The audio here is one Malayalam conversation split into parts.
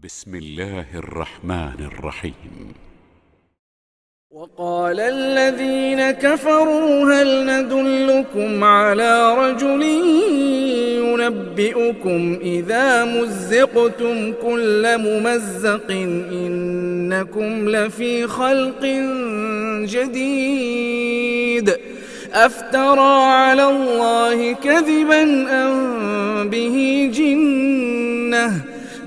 بسم الله الرحمن الرحيم. وقال الذين كفروا هل ندلكم على رجل ينبئكم إذا مزقتم كل ممزق إنكم لفي خلق جديد أفترى على الله كذبا أم به جنة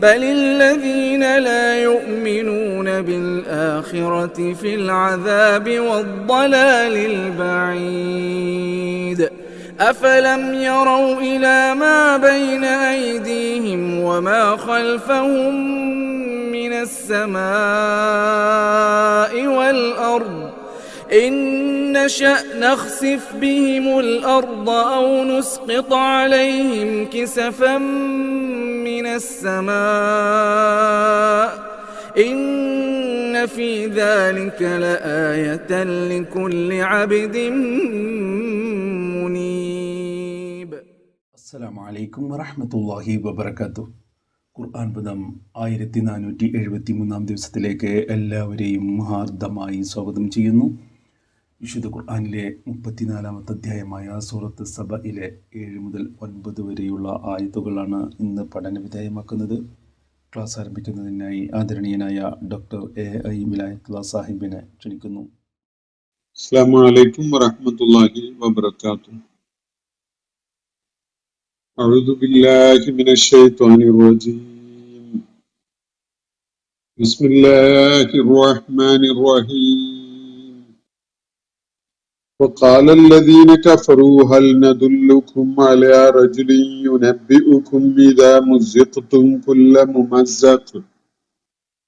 بل الذين لا يؤمنون بالآخرة في العذاب والضلال البعيد أفلم يروا إلى ما بين أيديهم وما خلفهم من السماء والأرض إن نشأ نخسف بهم الأرض أو نسقط عليهم كسفا من السماء إن في ذلك لآية لكل عبد منيب. السلام عليكم ورحمة الله وبركاته. ഖുർആൻ പദം 1473 ദിവസത്തിലേക്ക് എല്ലാവരെയും ഹാർദമായി സ്വാഗതം ചെയ്യുന്നു. വിശുദ്ധ ഖുർആനിലെ 34-ാമത്തെ അധ്യായമായ സൂറത്ത് സബയിലെ 7 മുതൽ 9 വരെയുള്ള ആയത്തുകളാണ് ഇന്ന് പഠന വിധേയമാക്കുന്നത്. ക്ലാസ് ആരംഭിക്കുന്നതിനായി ആദരണീയനായ ഡോക്ടർ AI വിലായത്തുള്ള സാഹിബിനെ ക്ഷണിക്കുന്നു. അസ്സലാമു അലൈക്കും വറഹ്മത്തുള്ളാഹി വബറകാതുഹു. أعوذ بالله من الشيطان الرجيم. بسم الله الرحمن الرحيم. وقال الذين كفروا هل ندلكم على رجل ينبئكم إذا مزقتم كل ممزق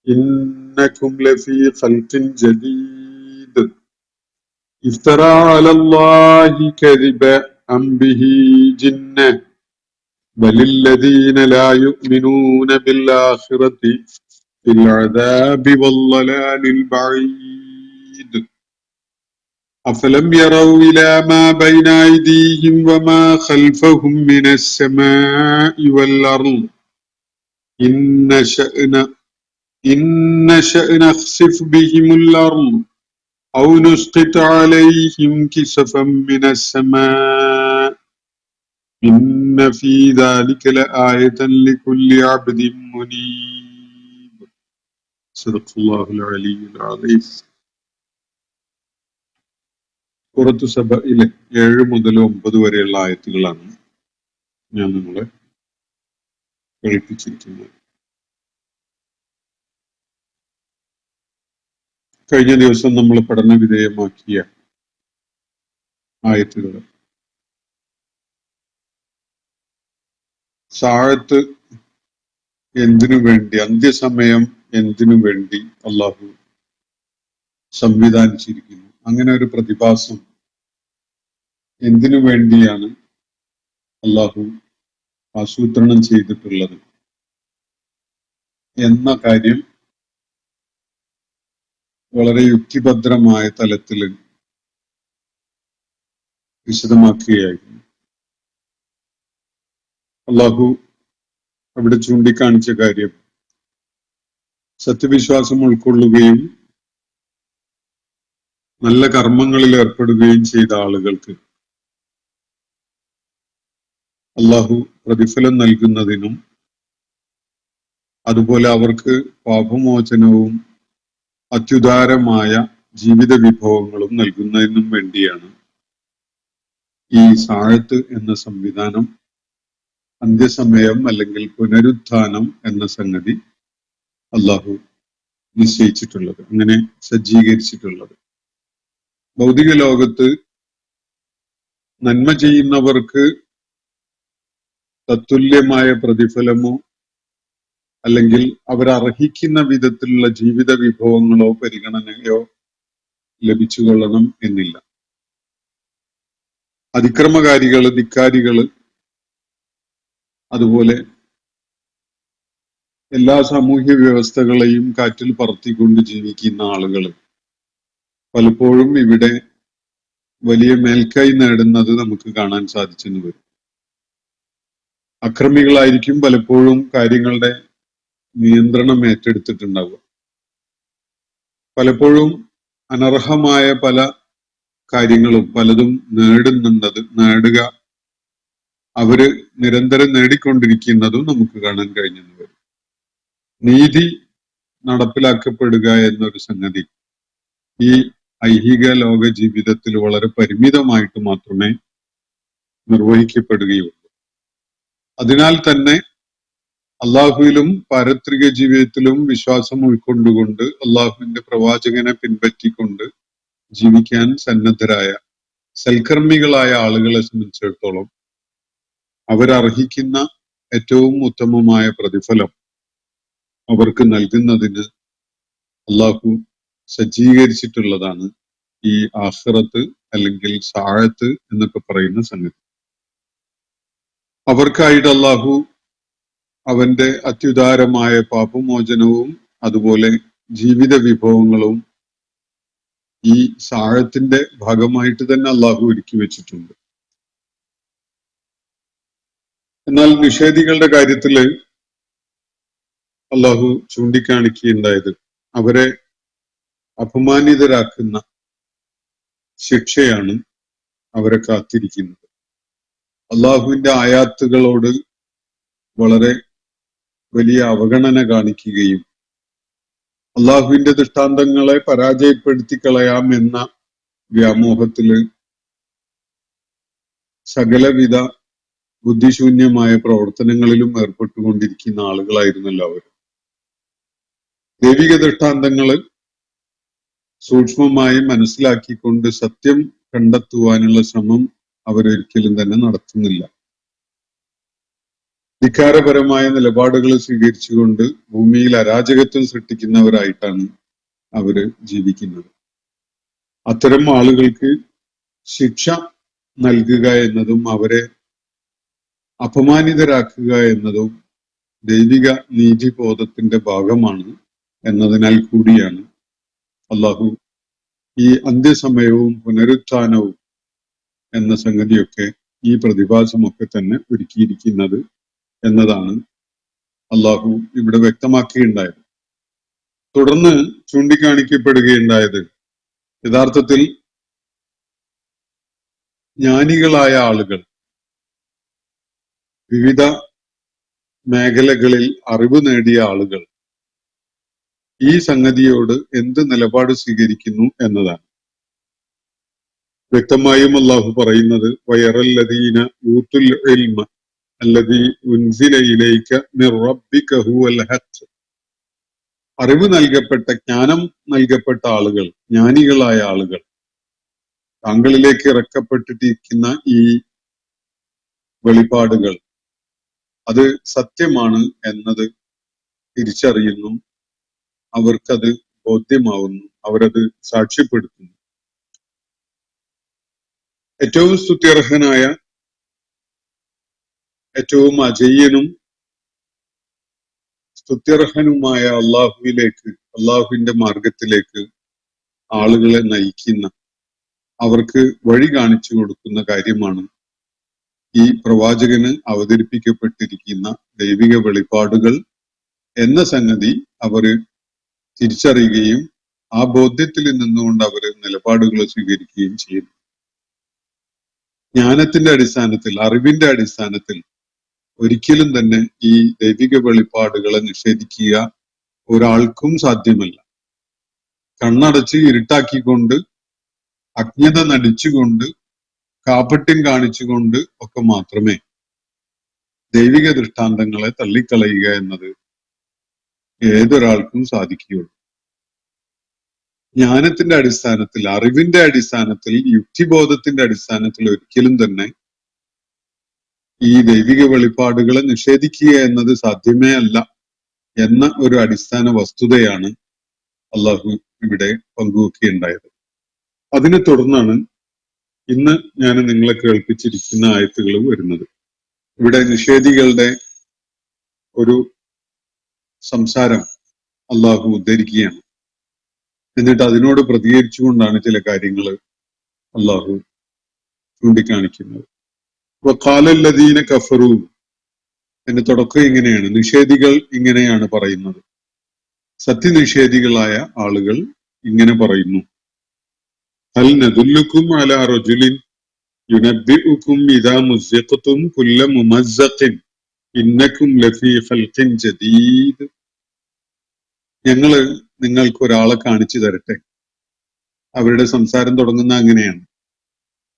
إنكم لفي خلق جديد افترى على الله كذبا أم به جنة بل الذين لا يؤمنون بالآخرة في العذاب والضلال البعيد أفلم يروا إلى ما بين أيديهم وما خلفهم من السماء والأرض إن نشأ نخسف بهم الأرض أو نسقط عليهم كسفا من السماء إن في ذلك لآية لكل عبد منيب. صدق الله العلي العظيم. സൂറത്ത് സബയിലെ 7 മുതൽ 9 വരെയുള്ള ആയത്തുകളാണ് ഞാൻ നിങ്ങളെ കേൾപ്പിച്ചിരിക്കുന്നത്. കഴിഞ്ഞ ദിവസം നമ്മൾ പഠന വിധേയമാക്കിയ ആയത്തുകൾ സാഴത്ത് എന്തിനു വേണ്ടി, അന്ത്യസമയം എന്തിനു വേണ്ടി അള്ളാഹു സംവിധാനിച്ചിരിക്കുന്നു, അങ്ങനെ ഒരു പ്രതിഭാസം എന്തിനു വേണ്ടിയാണ് അള്ളാഹു ആസൂത്രണം ചെയ്തിട്ടുള്ളത് എന്ന കാര്യം വളരെ യുക്തിഭദ്രമായ തലത്തിൽ വിശദമാക്കുകയായിരുന്നു. അള്ളാഹു അവിടെ ചൂണ്ടിക്കാണിച്ച കാര്യം സത്യവിശ്വാസം ഉൾക്കൊള്ളുകയും നല്ല കർമ്മങ്ങളിൽ ഏർപ്പെടുകയും ചെയ്ത ആളുകൾക്ക് അള്ളാഹു പ്രതിഫലം നൽകുന്നതിനും അതുപോലെ അവർക്ക് പാപമോചനവും അത്യുദാരമായ ജീവിത വിഭവങ്ങളും നൽകുന്നതിനും വേണ്ടിയാണ് ഈ സാഴത്ത് എന്ന സംവിധാനം, അന്ത്യസമയം അല്ലെങ്കിൽ പുനരുത്ഥാനം എന്ന സംഗതി അള്ളാഹു നിശ്ചയിച്ചിട്ടുള്ളത്, അങ്ങനെ സജ്ജീകരിച്ചിട്ടുള്ളത്. ഭൗതിക ലോകത്ത് നന്മ ചെയ്യുന്നവർക്ക് തത്തുല്യമായ പ്രതിഫലമോ അല്ലെങ്കിൽ അവരർഹിക്കുന്ന വിധത്തിലുള്ള ജീവിത വിഭവങ്ങളോ പരിഗണനയോ ലഭിച്ചുകൊള്ളണം എന്നില്ല. അതിക്രമകാരികള്, ധിക്കാരികള്, അതുപോലെ എല്ലാ സാമൂഹ്യ വ്യവസ്ഥകളെയും കാറ്റിൽ പറത്തിക്കൊണ്ട് ജീവിക്കുന്ന ആളുകൾ പലപ്പോഴും ഇവിടെ വലിയ മേൽക്കൈ നേടുന്നത് നമുക്ക് കാണാൻ സാധിച്ചെന്ന് വരും. അക്രമികളായിരിക്കും പലപ്പോഴും കാര്യങ്ങളുടെ നിയന്ത്രണം ഏറ്റെടുത്തിട്ടുണ്ടാവുക. പലപ്പോഴും അനർഹമായ പല കാര്യങ്ങളും പലതും നേടുക അവര് നിരന്തരം നേടിക്കൊണ്ടിരിക്കുന്നതും നമുക്ക് കാണാൻ കഴിഞ്ഞെന്ന് വരും. നീതി നടപ്പിലാക്കപ്പെടുക എന്നൊരു സംഗതി ഈ ഐഹിക ലോക ജീവിതത്തിൽ വളരെ പരിമിതമായിട്ട് മാത്രമേ നിർവഹിക്കപ്പെടുകയുള്ളൂ. അതിനാൽ തന്നെ അള്ളാഹുവിലും പാരത്രിക ജീവിതത്തിലും വിശ്വാസം ഉൾക്കൊണ്ടുകൊണ്ട് അള്ളാഹുവിന്റെ പ്രവാചകനെ പിൻപറ്റിക്കൊണ്ട് ജീവിക്കാൻ സന്നദ്ധരായ സൽക്കർമ്മികളായ ആളുകളെ സംബന്ധിച്ചിടത്തോളം അവരർഹിക്കുന്ന ഏറ്റവും ഉത്തമമായ പ്രതിഫലം അവർക്ക് നൽകുന്നതിന് അള്ളാഹു സജ്ജീകരിച്ചിട്ടുള്ളതാണ് ഈ ആഖിറത്ത് അല്ലെങ്കിൽ സാഅത്ത് എന്നൊക്കെ പറയുന്ന സംഗതി. അവർക്കായിട്ട് അള്ളാഹു അവന്റെ അത്യുദാരമായ പാപമോചനവും അതുപോലെ ജീവിത വിഭവങ്ങളും ഈ സാഴത്തിന്റെ ഭാഗമായിട്ട് തന്നെ അള്ളാഹു ഒരുക്കി വെച്ചിട്ടുണ്ട്. എന്നാൽ നിഷേധികളുടെ കാര്യത്തില് അള്ളാഹു ചൂണ്ടിക്കാണിക്കുകയുണ്ടായത് അവരെ അപമാനിതരാക്കുന്ന ശിക്ഷയാണ് അവരെ കാത്തിരിക്കുന്നത്. അള്ളാഹുവിന്റെ ആയാത്തുകളോട് വളരെ വലിയ അവഗണന കാണിക്കുകയും അള്ളാഹുവിന്റെ ദൃഷ്ടാന്തങ്ങളെ പരാജയപ്പെടുത്തി കളയാം എന്ന വ്യാമോഹത്തില് സകലവിധ ബുദ്ധിശൂന്യമായ പ്രവർത്തനങ്ങളിലും ഏർപ്പെട്ടുകൊണ്ടിരിക്കുന്ന ആളുകളായിരുന്നല്ലോ അവർ. ദൈവിക ദൃഷ്ടാന്തങ്ങള് സൂക്ഷ്മമായി മനസ്സിലാക്കിക്കൊണ്ട് സത്യം കണ്ടെത്തുവാനുള്ള ശ്രമം അവരൊരിക്കലും തന്നെ നടത്തുന്നില്ല. ധിക്കാരപരമായ നിലപാടുകൾ സ്വീകരിച്ചുകൊണ്ട് ഭൂമിയിൽ അരാജകത്വം സൃഷ്ടിക്കുന്നവരായിട്ടാണ് അവര് ജീവിക്കുന്നത്. അത്തരം ആളുകൾക്ക് ശിക്ഷ നൽകുക എന്നതും അവരെ അപമാനിതരാക്കുക എന്നതും ദൈവിക നീതിബോധത്തിന്റെ ഭാഗമാണ് എന്നതിനാൽ കൂടിയാണ് അള്ളാഹു ഈ അന്ത്യസമയവും പുനരുത്ഥാനവും എന്ന സംഗതിയൊക്കെ ഈ പ്രതിഭാസമൊക്കെ തന്നെ ഒരുക്കിയിരിക്കുന്നത് എന്നതാണ് അള്ളാഹു ഇവിടെ വ്യക്തമാക്കുകയുണ്ടായത്. തുടർന്ന് ചൂണ്ടിക്കാണിക്കപ്പെടുകയുണ്ടായത് യഥാർത്ഥത്തിൽ ജ്ഞാനികളായ ആളുകൾ വിവിധ മേഖലകളിൽ അറിവ് നേടിയ ആളുകൾ ഈ സംഗതിയോട് എന്ത് നിലപാട് സ്വീകരിക്കുന്നു എന്നതാണ്. വ്യക്തമായും അള്ളാഹു പറയുന്നത് വയറല്ലദീന ഊത്തുൽ ഇൽമ അല്ലദീ ഉൻസില ഇലൈക മിർ റബ്ബിക ഹുവൽ ഹഖ്. അറിവ് നൽകപ്പെട്ട, ജ്ഞാനം നൽകപ്പെട്ട ആളുകൾ, ജ്ഞാനികളായ ആളുകൾ താങ്കളിലേക്ക് ഇറക്കപ്പെട്ടിരിക്കുന്ന ഈ വെളിപാടുകൾ അത് സത്യമാണ് എന്നത് തിരിച്ചറിയുന്നു, അവർക്കത് ബോധ്യമാവുന്നു, അവരത് സാക്ഷ്യപ്പെടുത്തുന്നു. ഏറ്റവും സ്തുത്യർഹനായ, ഏറ്റവും അജയ്യനും സ്തുത്യർഹനുമായ അള്ളാഹുവിലേക്ക്, അള്ളാഹുവിന്റെ മാർഗത്തിലേക്ക് ആളുകളെ നയിക്കുന്ന, അവർക്ക് വഴി കാണിച്ചു കൊടുക്കുന്ന കാര്യമാണ് ഈ പ്രവാചകന് അവതരിപ്പിക്കപ്പെട്ടിരിക്കുന്ന ദൈവിക വെളിപാടുകൾ എന്ന സംഗതി അവര് തിരിച്ചറിയുകയും ആ ബോധ്യത്തിൽ നിന്നുകൊണ്ട് അവര് നിലപാടുകൾ സ്വീകരിക്കുകയും ചെയ്യുന്നു. ജ്ഞാനത്തിന്റെ അടിസ്ഥാനത്തിൽ, അറിവിന്റെ അടിസ്ഥാനത്തിൽ ഒരിക്കലും തന്നെ ഈ ദൈവിക വെളിപാടുകളെ നിഷേധിക്കുക ഒരാൾക്കും സാധ്യമല്ല. കണ്ണടച്ച് ഇരുട്ടാക്കിക്കൊണ്ട്, അജ്ഞത നടിച്ചുകൊണ്ട്, കാപട്യം കാണിച്ചുകൊണ്ട് ഒക്കെ മാത്രമേ ദൈവിക ദൃഷ്ടാന്തങ്ങളെ തള്ളിക്കളയുക എന്നത് ഏതൊരാൾക്കും സാധിക്കുകയുള്ളൂ. ജ്ഞാനത്തിന്റെ അടിസ്ഥാനത്തിൽ, അറിവിന്റെ അടിസ്ഥാനത്തിൽ, യുക്തിബോധത്തിന്റെ അടിസ്ഥാനത്തിൽ ഒരിക്കലും തന്നെ ഈ ദൈവിക വെളിപാടുകളെ നിഷേധിക്കുക എന്നത് സാധ്യമേ അല്ല എന്ന ഒരു അടിസ്ഥാന വസ്തുതയാണ് അള്ളാഹു ഇവിടെ പങ്കുവെക്കുകയുണ്ടായത്. അതിനെ തുടർന്നാണ് ഇന്ന് ഞാൻ നിങ്ങളെ കേൾപ്പിച്ചിരിക്കുന്ന ആയത്തുകൾ വരുന്നത്. ഇവിടെ നിഷേധികളുടെ ഒരു സംസാരം അള്ളാഹു ഉദ്ധരിക്കുകയാണ്. എന്നിട്ട് അതിനോട് പ്രതികരിച്ചുകൊണ്ടാണ് ചില കാര്യങ്ങൾ അള്ളാഹു ചൂണ്ടിക്കാണിക്കുന്നത്. വഖാലല്ലദീന കഫറൂ, അതിന്റെ തുടക്കം ഇങ്ങനെയാണ്. നിഷേധികൾ ഇങ്ങനെയാണ് പറയുന്നത്. സത്യനിഷേധികളായ ആളുകൾ ഇങ്ങനെ പറയുന്നു: ഹൽ നദുല്ലുക്കും അലാ റജുലിൻ യുനബ്ബിഉക്കും ഇദാ മുസ്സഖ്തും കുല്ല മുമസ്സഖിൻ ഇന്നക്കും ലഫീ ഖൽഖിൻ ജദീദ്. ഞങ്ങള് നിങ്ങൾക്ക് ഒരാളെ കാണിച്ചു തരട്ടെ. അവരുടെ സംസാരം തുടങ്ങുന്ന അങ്ങനെയാണ്.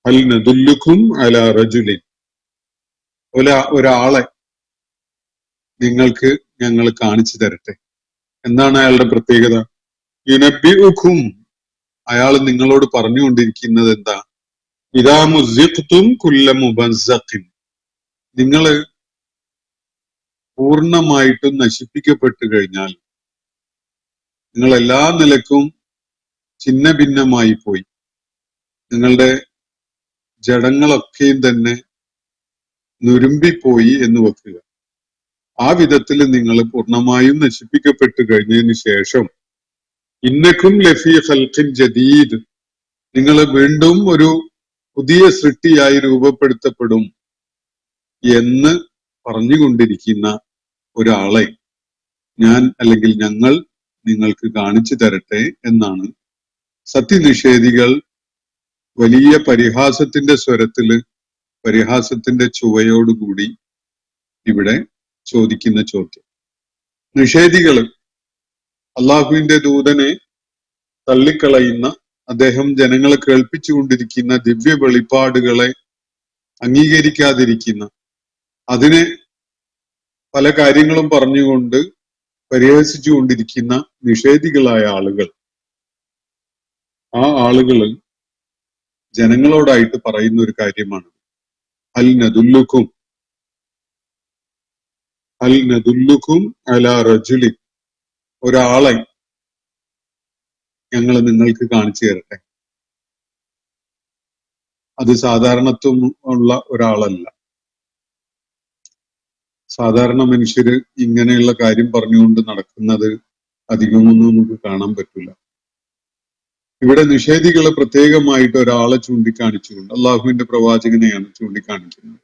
ഹൽ നദുല്ലുക്കും അലാ റജുലിൻ, ഒരാളെ നിങ്ങൾക്ക് ഞങ്ങൾ കാണിച്ചു തരട്ടെ. എന്താണ് അയാളുടെ പ്രത്യേകത? യുനബ്ബിഉക്കും, അയാൾ നിങ്ങളോട് പറഞ്ഞുകൊണ്ടിരിക്കുന്നത് എന്താ? ഇദാ മുസ്സഖ്തും കുല്ല മുമസ്സഖിൻ, നിങ്ങള് പൂർണ്ണമായിട്ടും നശിപ്പിക്കപ്പെട്ടു കഴിഞ്ഞാൽ, നിങ്ങൾ എല്ലാ നിലക്കും ഛിന്ന ഭിന്നമായി പോയി, നിങ്ങളുടെ ജഡങ്ങളൊക്കെയും തന്നെ നുരുമ്പിപ്പോയി എന്ന് വെക്കുക. ആ വിധത്തിൽ നിങ്ങൾ പൂർണ്ണമായും നശിപ്പിക്കപ്പെട്ടു കഴിഞ്ഞതിന് ശേഷം ഇന്നക്കും ലഫീ ഖൽഖിൻ ജദീദ്, നിങ്ങൾ വീണ്ടും ഒരു പുതിയ സൃഷ്ടിയായി രൂപപ്പെടുത്തപ്പെടും എന്ന് പറഞ്ഞുകൊണ്ടിരിക്കുന്ന ഒരാളെ ഞാൻ അല്ലെങ്കിൽ ഞങ്ങൾ നിങ്ങൾക്ക് കാണിച്ചു തരട്ടെ എന്നാണ് സത്യനിഷേധികൾ വലിയ പരിഹാസത്തിന്റെ സ്വരത്തില്, പരിഹാസത്തിന്റെ ചുവയോടുകൂടി ഇവിടെ ചോദിക്കുന്ന ചോദ്യം. നിഷേധികള് അള്ളാഹുവിന്റെ ദൂതനെ തള്ളിക്കളയുന്ന, അദ്ദേഹം ജനങ്ങളെ കേൾപ്പിച്ചുകൊണ്ടിരിക്കുന്ന ദിവ്യ വെളിപ്പാടുകളെ അംഗീകരിക്കാതിരിക്കുന്ന, അതിനെ പല കാര്യങ്ങളും പറഞ്ഞുകൊണ്ട് പരിഹസിച്ചുകൊണ്ടിരിക്കുന്ന നിഷേധികളായ ആളുകൾ, ആ ആളുകള് ജനങ്ങളോടായിട്ട് പറയുന്ന ഒരു കാര്യമാണ് ഹൽ നദുല്ലുക്കും അലാ റജുലിൻ, ഒരാളെ ഞങ്ങൾ നിങ്ങൾക്ക് കാണിച്ചു തരട്ടെ. അത് സാധാരണത്വം ഉള്ള ഒരാളല്ല. സാധാരണ മനുഷ്യര് ഇങ്ങനെയുള്ള കാര്യം പറഞ്ഞുകൊണ്ട് നടക്കുന്നത് അധികമൊന്നും നമുക്ക് കാണാൻ പറ്റില്ല. ഇവിടെ നിഷേധികളെ പ്രത്യേകമായിട്ട് ഒരാളെ ചൂണ്ടിക്കാണിച്ചുകൊണ്ട്, അള്ളാഹുവിന്റെ പ്രവാചകനെയാണ് ചൂണ്ടിക്കാണിക്കുന്നത്.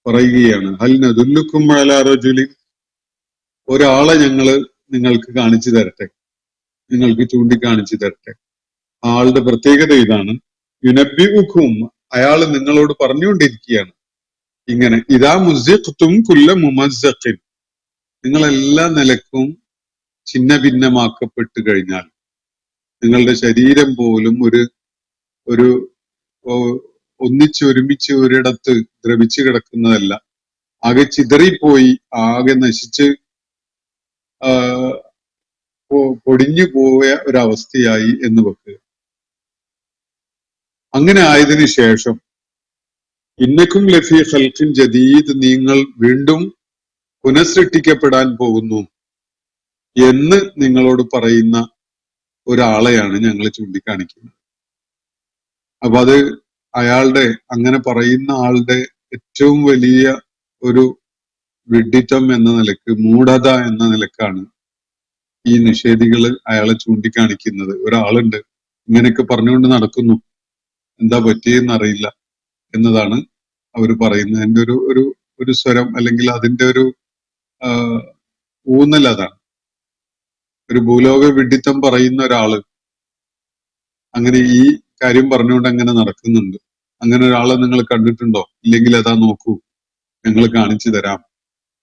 പറയുകയാണ് ഹൽ നദുല്ലുക്കും അലാ റജുലിൻ, ഒരാളെ ഞങ്ങള് നിങ്ങൾക്ക് കാണിച്ചു തരട്ടെ, നിങ്ങൾക്ക് ചൂണ്ടിക്കാണിച്ചു തരട്ടെ. ആളുടെ പ്രത്യേകത ഇതാണ്. യുനബ്ബിഉക്കും, അയാൾ നിങ്ങളോട് പറഞ്ഞുകൊണ്ടിരിക്കുകയാണ് ഇങ്ങനെ, ഇദാ മുസ്സഖ്തും കുല്ല മുമസ്സഖിൻ, നിങ്ങൾ എല്ലാ നിലക്കും ഛിന്ന ഭിന്നമാക്കപ്പെട്ടു കഴിഞ്ഞാൽ, നിങ്ങളുടെ ശരീരം പോലും ഒരു ഒന്നിച്ചൊരുമിച്ച് ഒരിടത്ത് ദ്രവിച്ചു കിടക്കുന്നതല്ല, ആകെ ചിതറിപ്പോയി, ആകെ നശിച്ച് പൊടിഞ്ഞു പോയ ഒരവസ്ഥയായി എന്ന് വെക്കുക. അങ്ങനെ ആയതിനു ശേഷം ഇന്നക്കും ലഫീ ഖൽഖിൻ ജദീദ്, നിങ്ങൾ വീണ്ടും പുനഃസൃഷ്ടിക്കപ്പെടാൻ പോകുന്നു എന്ന് നിങ്ങളോട് പറയുന്ന ഒരാളെയാണ് ഞങ്ങൾ ചൂണ്ടിക്കാണിക്കുന്നത്. അപ്പൊ അത് അയാളുടെ, അങ്ങനെ പറയുന്ന ആളുടെ ഏറ്റവും വലിയ ഒരു വിഡ്ഢിത്തം എന്ന നിലക്ക്, മൂഢത എന്ന നിലക്കാണ് ഈ നിഷേധികള് അയാളെ ചൂണ്ടിക്കാണിക്കുന്നത്. ഒരാളുണ്ട് ഇങ്ങനെയൊക്കെ പറഞ്ഞുകൊണ്ട് നടക്കുന്നു, എന്താ പറ്റിയെന്ന് അറിയില്ല എന്നതാണ് അവർ പറയുന്നത്. അതിന്റെ ഒരു സ്വരം അല്ലെങ്കിൽ അതിന്റെ ഒരു ഊന്നൽ അതാണ്. ഒരു ഭൂലോക വിഡ്ഢിത്തം പറയുന്ന ഒരാള് അങ്ങനെ ഈ കാര്യം പറഞ്ഞുകൊണ്ട് അങ്ങനെ നടക്കുന്നുണ്ട്. അങ്ങനെ ഒരാളെ നിങ്ങൾ കണ്ടിട്ടുണ്ടോ? ഇല്ലെങ്കിൽ അതാ നോക്കൂ, ഞങ്ങൾ കാണിച്ചു തരാം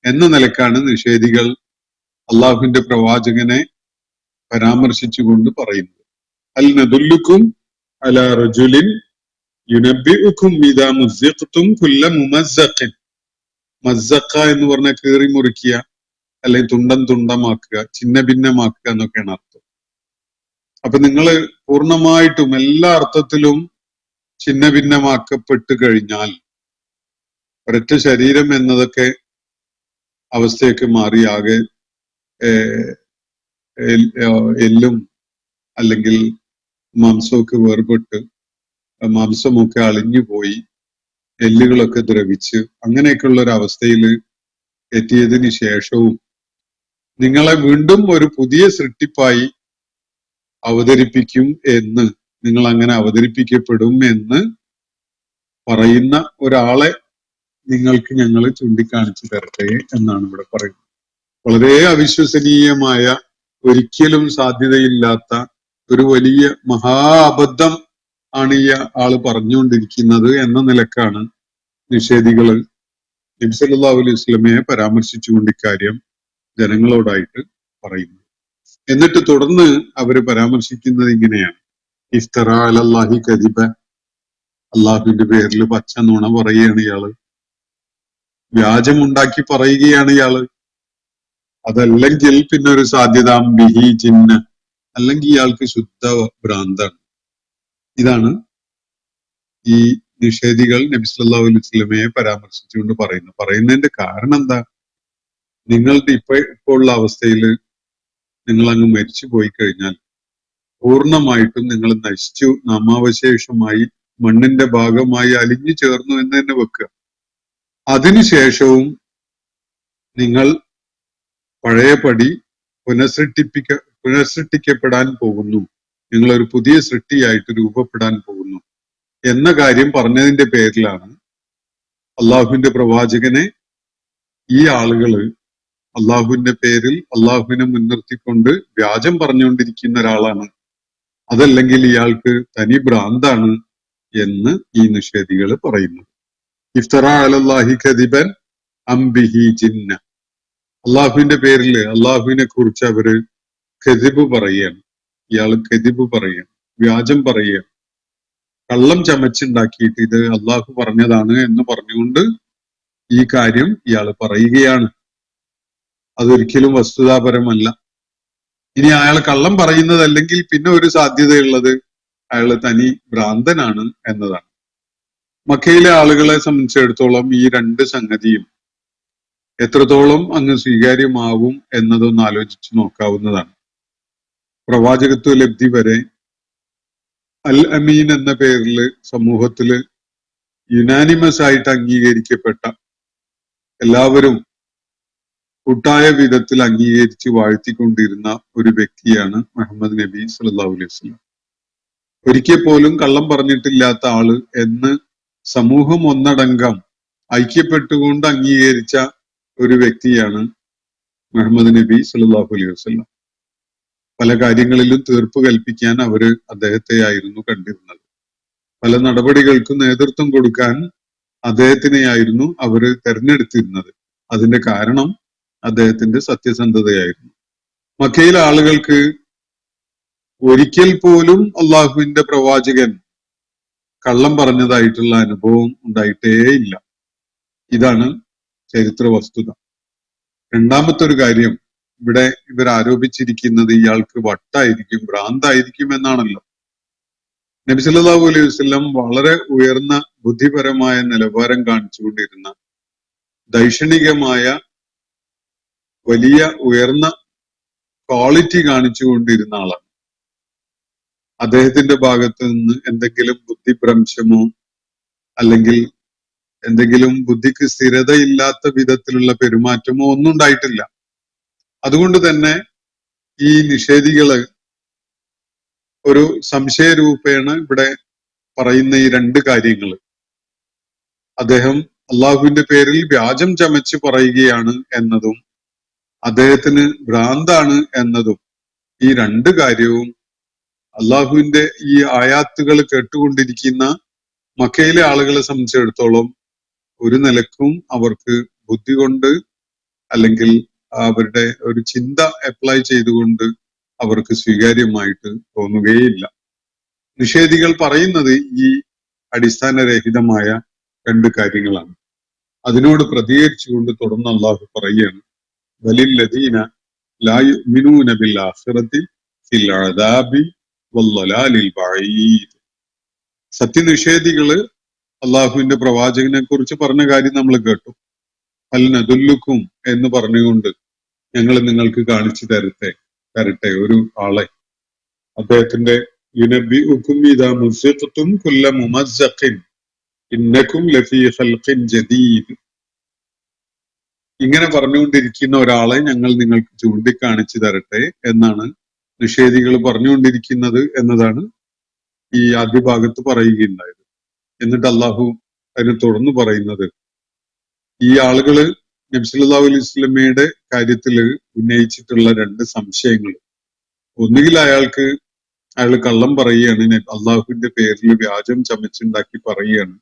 എന്ന നിലക്കാണ് നിഷേധികൾ അള്ളാഹുവിന്റെ പ്രവാചകനെ പരാമർശിച്ചുകൊണ്ട് പറയുന്നത്. അൽ നദുല്ലുക്കും അലാ റജുലിൻ യുനബ്ബിഉക്കും ഇദാ മുസ്സഖ്തും കുല്ല മുമസ്സഖിൻ. മസ്സഖ എന്ന് പറഞ്ഞാൽ കീറി മുറിക്കുക, അല്ലെങ്കിൽ തുണ്ടം തുണ്ടമാക്കുക, ഛിന്ന ഭിന്നമാക്കുക എന്നൊക്കെയാണ് അർത്ഥം. അപ്പൊ നിങ്ങള് പൂർണ്ണമായിട്ടും എല്ലാ അർത്ഥത്തിലും ഛിന്ന ഭിന്നമാക്കപ്പെട്ടു കഴിഞ്ഞാൽ, ഒരൊറ്റ ശരീരം എന്നതൊക്കെ അവസ്ഥയൊക്കെ മാറി, ആകെ എല്ലും അല്ലെങ്കിൽ മാംസമൊക്കെ വേർപെട്ട്, മാംസമൊക്കെ അളിഞ്ഞു പോയി, എല്ലുകളൊക്കെ ദ്രവിച്ച്, അങ്ങനെയൊക്കെയുള്ള ഒരു അവസ്ഥയിൽ എത്തിയതിന് ശേഷവും നിങ്ങളെ വീണ്ടും ഒരു പുതിയ സൃഷ്ടിപ്പായി അവതരിപ്പിക്കും എന്ന്, നിങ്ങൾ അങ്ങനെ അവതരിപ്പിക്കപ്പെടും എന്ന് പറയുന്ന ഒരാളെ നിങ്ങൾക്ക് ഞങ്ങൾ ചൂണ്ടിക്കാണിച്ചു തരട്ടെ എന്നാണ് ഇവിടെ പറയുന്നത്. വളരെ അവിശ്വസനീയമായ, ഒരിക്കലും സാധ്യതയില്ലാത്ത ഒരു വലിയ മഹാ അബദ്ധം ആണ് ഈ ആള് പറഞ്ഞുകൊണ്ടിരിക്കുന്നത് എന്ന നിലക്കാണ് നിഷേധികള് നബി സല്ലല്ലാഹു അലൈഹി വസല്ലമയെ പരാമർശിച്ചുകൊണ്ട് ഇക്കാര്യം ജനങ്ങളോടായിട്ട് പറയുന്നു. എന്നിട്ട് തുടർന്ന് അവര് പരാമർശിക്കുന്നത് ഇങ്ങനെയാണ്: ഇഫ്തറ അലല്ലാഹി കദിബ, അള്ളാഹുവിന്റെ പേരിൽ പച്ച നുണ പറയുകയാണ് ഇയാള്, വ്യാജമുണ്ടാക്കി പറയുകയാണ് ഇയാള്. അതല്ലെങ്കിൽ പിന്നെ ഒരു സാധ്യത ബിഹി ജിന്ന, അല്ലെങ്കിൽ ഇയാൾക്ക് ശുദ്ധ ഭ്രാന്താണ്. ഇതാണ് ഈ നിഷേധികൾ നബി സല്ലല്ലാഹു അലൈഹി വസല്ലമയെ പരാമർശിച്ചുകൊണ്ട് പറയുന്നതിന്റെ കാരണം എന്താ? നിങ്ങളുടെ ഇപ്പോൾ ഉള്ള അവസ്ഥയിൽ നിങ്ങൾ അങ്ങ് മരിച്ചു പോയി കഴിഞ്ഞാൽ പൂർണ്ണമായിട്ടും നിങ്ങൾ നശിച്ചു, നാമാവശേഷമായി മണ്ണിന്റെ ഭാഗമായി അലിഞ്ഞു ചേർന്നു എന്ന് തന്നെ വെക്കുക. അതിനുശേഷവും നിങ്ങൾ പഴയപടി പുനഃസൃഷ്ടിക്കപ്പെടാൻ പോകുന്നു, നിങ്ങളൊരു പുതിയ സൃഷ്ടിയായിട്ട് രൂപപ്പെടാൻ പോകുന്നു എന്ന കാര്യം പറഞ്ഞതിന്റെ പേരിലാണ് അള്ളാഹുവിന്റെ പ്രവാചകനെ ഈ ആളുകള് അള്ളാഹുവിന്റെ പേരിൽ അള്ളാഹുവിനെ മുൻനിർത്തിക്കൊണ്ട് വ്യാജം പറഞ്ഞുകൊണ്ടിരിക്കുന്ന ഒരാളാണ്, അതല്ലെങ്കിൽ ഇയാൾക്ക് തനി ഭ്രാന്താണ് എന്ന് ഈ നിഷേധികൾ പറയുന്നു. ഇഫ്തറ അലല്ലാഹി കദിബൻ അംബിഹി ജിന്ന, അള്ളാഹുവിന്റെ പേരിൽ അള്ളാഹുവിനെ കുറിച്ച് അവര് കദിബ് പറയുകയാണ്. ഇയാള് കദിബ് പറയുകയാണ്, വ്യാജം പറയുകയാണ്, കള്ളം ചമച്ചുണ്ടാക്കിയിട്ട് ഇത് അള്ളാഹു പറഞ്ഞതാണ് എന്ന് പറഞ്ഞുകൊണ്ട് ഈ കാര്യം ഇയാള് പറയുകയാണ്. അതൊരിക്കലും വസ്തുതാപരമല്ല. ഇനി അയാൾ കള്ളം പറയുന്നതല്ലെങ്കിൽ പിന്നെ ഒരു സാധ്യതയുള്ളത് അയാള് തനി ഭ്രാന്തനാണ് എന്നതാണ്. മക്കയിലെ ആളുകളെ സംബന്ധിച്ചിടത്തോളം ഈ രണ്ട് സംഗതിയും എത്രത്തോളം അങ്ങ് സ്വീകാര്യമാവും എന്നതൊന്ന് ആലോചിച്ച് നോക്കാവുന്നതാണ്. പ്രവാചകത്വ ലബ്ധി വരെ അൽ അമീൻ എന്ന പേരില് സമൂഹത്തില് യുനാനിമസ് ആയിട്ട് അംഗീകരിക്കപ്പെട്ട, എല്ലാവരും കൂട്ടായ വിധത്തിൽ അംഗീകരിച്ച് വാഴ്ത്തിക്കൊണ്ടിരുന്ന ഒരു വ്യക്തിയാണ് മുഹമ്മദ് നബി സല്ലല്ലാഹു അലൈഹി വസല്ലം. ഒരിക്കൽ പോലും കള്ളം പറഞ്ഞിട്ടില്ലാത്ത ആള് എന്ന് സമൂഹം ഒന്നടങ്കം ഐക്യപ്പെട്ടുകൊണ്ട് അംഗീകരിച്ച ഒരു വ്യക്തിയാണ് മുഹമ്മദ് നബി സല്ലല്ലാഹു അലൈഹി വസല്ലം. പല കാര്യങ്ങളിലും തീർപ്പ് കൽപ്പിക്കാൻ അവര് അദ്ദേഹത്തെയായിരുന്നു കണ്ടിരുന്നത്. പല നടപടികൾക്കും നേതൃത്വം കൊടുക്കാൻ അദ്ദേഹത്തിനെയായിരുന്നു അവര് തെരഞ്ഞെടുത്തിരുന്നത്. അതിന്റെ കാരണം അദ്ദേഹത്തിന്റെ സത്യസന്ധതയായിരുന്നു. മക്കയിലെ ആളുകൾക്ക് ഒരിക്കൽ പോലും അള്ളാഹുവിന്റെ പ്രവാചകൻ കള്ളം പറഞ്ഞതായിട്ടുള്ള അനുഭവം ഉണ്ടായിട്ടേ ഇല്ല. ഇതാണ് ചരിത്ര വസ്തുത. രണ്ടാമത്തെ ഒരു കാര്യം, ഇവിടെ ഇവർ ആരോപിച്ചിരിക്കുന്നത് ഇയാൾക്ക് വട്ടായിരിക്കും, ഭ്രാന്തായിരിക്കും എന്നാണല്ലോ. നബി സല്ലല്ലാഹു അലൈഹി വസല്ലം വളരെ ഉയർന്ന ബുദ്ധിപരമായ നിലവാരം കാണിച്ചുകൊണ്ടിരുന്ന, ദൈക്ഷണികമായ വലിയ ഉയർന്ന ക്വാളിറ്റി കാണിച്ചുകൊണ്ടിരുന്ന ആളാണ്. അദ്ദേഹത്തിന്റെ ഭാഗത്ത് നിന്ന് എന്തെങ്കിലും ബുദ്ധിഭ്രംശമോ അല്ലെങ്കിൽ എന്തെങ്കിലും ബുദ്ധിക്ക് സ്ഥിരതയില്ലാത്ത വിധത്തിലുള്ള പെരുമാറ്റമോ ഒന്നും ഉണ്ടായിട്ടില്ല. അതുകൊണ്ട് തന്നെ ഈ നിഷേധികള് ഒരു സംശയരൂപേണ ഇവിടെ പറയുന്ന ഈ രണ്ട് കാര്യങ്ങള്, അദ്ദേഹം അള്ളാഹുവിന്റെ പേരിൽ വ്യാജം ചമച്ച് പറയുകയാണ് എന്നതും അദ്ദേഹത്തിന് ഭ്രാന്താണ് എന്നതും, ഈ രണ്ട് കാര്യവും അള്ളാഹുവിന്റെ ഈ ആയാത്തുകൾ കേട്ടുകൊണ്ടിരിക്കുന്ന മക്കയിലെ ആളുകളെ സംബന്ധിച്ചിടത്തോളം ഒരു നിലക്കും അവർക്ക് ബുദ്ധി കൊണ്ട് അല്ലെങ്കിൽ അവരുടെ ഒരു ചിന്ത അപ്ലൈ ചെയ്തുകൊണ്ട് അവർക്ക് സ്വീകാര്യമായിട്ട് തോന്നുകയില്ല. നിഷേധികൾ പറയുന്നത് ഈ അടിസ്ഥാനരഹിതമായ രണ്ട് കാര്യങ്ങളാണ്. അതിനോട് പ്രതികരിച്ചുകൊണ്ട് തുടർന്ന് അള്ളാഹു പറയുകയാണ്: വലില്ലദീന ലാ യുഅ്മിനൂന ബിൽ ആഖിറതി ഫിൽ അദാബി വല്ലലാലിൽ ബഈദ്. സത്യനിഷേധികള് അള്ളാഹുവിന്റെ പ്രവാചകനെ കുറിച്ച് പറഞ്ഞ കാര്യം നമ്മൾ കേട്ടു. അൽ നദുല്ലുക്കും എന്ന് പറഞ്ഞുകൊണ്ട് ഞങ്ങൾ നിങ്ങൾക്ക് കാണിച്ചു തരട്ടെ ഒരു ആളെ, അദ്ദേഹത്തിന്റെ യുനബ്ബിഉക്കും ഇദാ മുസിഖ്തും കുല്ല മുമസ്സഖിൻ ഇന്നക്കും ലഫീ ഖൽഖിൻ ജദീദ്. ഇങ്ങനെ പറഞ്ഞുകൊണ്ടിരിക്കുന്ന ഒരാളെ ഞങ്ങൾ നിങ്ങൾക്ക് ചൂണ്ടിക്കാണിച്ചു തരട്ടെ എന്നാണ് നിഷേധികൾ പറഞ്ഞുകൊണ്ടിരിക്കുന്നത് എന്നതാണ് ഈ ആദ്യ ഭാഗത്ത് പറയുകയുണ്ടായത്. എന്നിട്ട് അള്ളാഹു അതിനെ തുടർന്ന് പറയുന്നത്: ഈ ആളുകള് നബി സല്ലല്ലാഹു അലൈഹി വസല്ലമയുടെ കാര്യത്തില് ഉന്നയിച്ചിട്ടുള്ള രണ്ട് സംശയങ്ങൾ. ഒന്നുകിൽ അയാൾ കള്ളം പറയുകയാണ്, അള്ളാഹുവിന്റെ പേരിൽ വ്യാജം ചമച്ചുണ്ടാക്കി പറയുകയാണ്,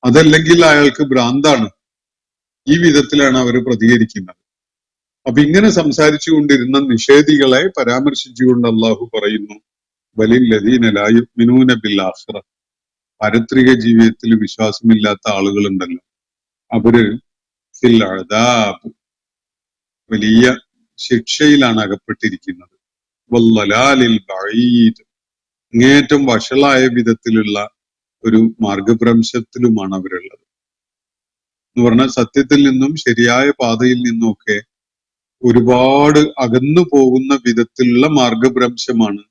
അതല്ലെങ്കിൽ അയാൾക്ക് ഭ്രാന്താണ്. ഈ വിധത്തിലാണ് അവർ പ്രതികരിക്കുന്നത്. അപ്പൊ ഇങ്ങനെ സംസാരിച്ചു കൊണ്ടിരുന്ന നിഷേധികളെ പരാമർശിച്ചുകൊണ്ട് അള്ളാഹു പറയുന്നു, വലില്ലദീന ലാ യുഅ്മിനൂന ബിൽ ആഖിറ, പാരത്രിക ജീവിതത്തിൽ വിശ്വാസമില്ലാത്ത ആളുകളുണ്ടല്ലോ, അവര് ഫിൽ അദാബ്, വലിയ ശിക്ഷയിലാണ് അകപ്പെട്ടിരിക്കുന്നത്. വല്ലലാലിൽ ബഈദ്, അങ്ങേയറ്റം വഷളായ വിധത്തിലുള്ള ഒരു മാർഗഭ്രംശത്തിലുമാണ് അവരുള്ളത്. എന്ന് പറഞ്ഞാൽ സത്യത്തിൽ നിന്നും ശരിയായ പാതയിൽ നിന്നുമൊക്കെ ഒരുപാട് അകന്നു പോകുന്ന വിധത്തിലുള്ള മാർഗഭ്രംശമാണ്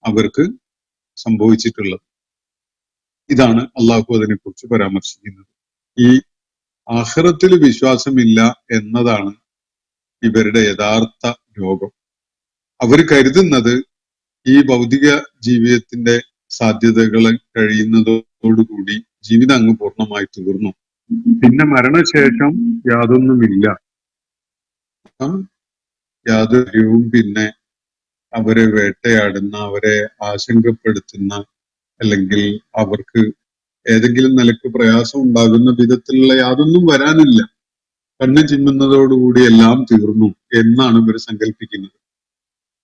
അവർക്ക് സംഭവിച്ചിട്ടുള്ളത്. ഇതാണ് അള്ളാഹു അതിനെക്കുറിച്ച് പരാമർശിക്കുന്നത്. ഈ ആഖിറത്തിൽ വിശ്വാസമില്ല എന്നതാണ് ഇവരുടെ യഥാർത്ഥ രോഗം. അവർ കരുതുന്നത് ഈ ഭൗതിക ജീവിതത്തിന്റെ സാധ്യതകൾ കഴിയുന്നതോടുകൂടി ജീവിതം അങ്ങ് പൂർണ്ണമായി തീർന്നു, പിന്നെ മരണശേഷം യാതൊന്നുമില്ല, യാതൊരു പിന്നെ അവരെ വേട്ടയാടുന്ന, അവരെ ആശങ്കപ്പെടുത്തുന്ന, അല്ലെങ്കിൽ അവർക്ക് ഏതെങ്കിലും നിലക്ക് പ്രയാസം ഉണ്ടാകുന്ന വിധത്തിലുള്ള യാതൊന്നും വരാനില്ല, കണ്ണ് ചിമ്മുന്നതോടുകൂടി എല്ലാം തീർന്നു എന്നാണ് ഇവർ സങ്കല്പിക്കുന്നത്.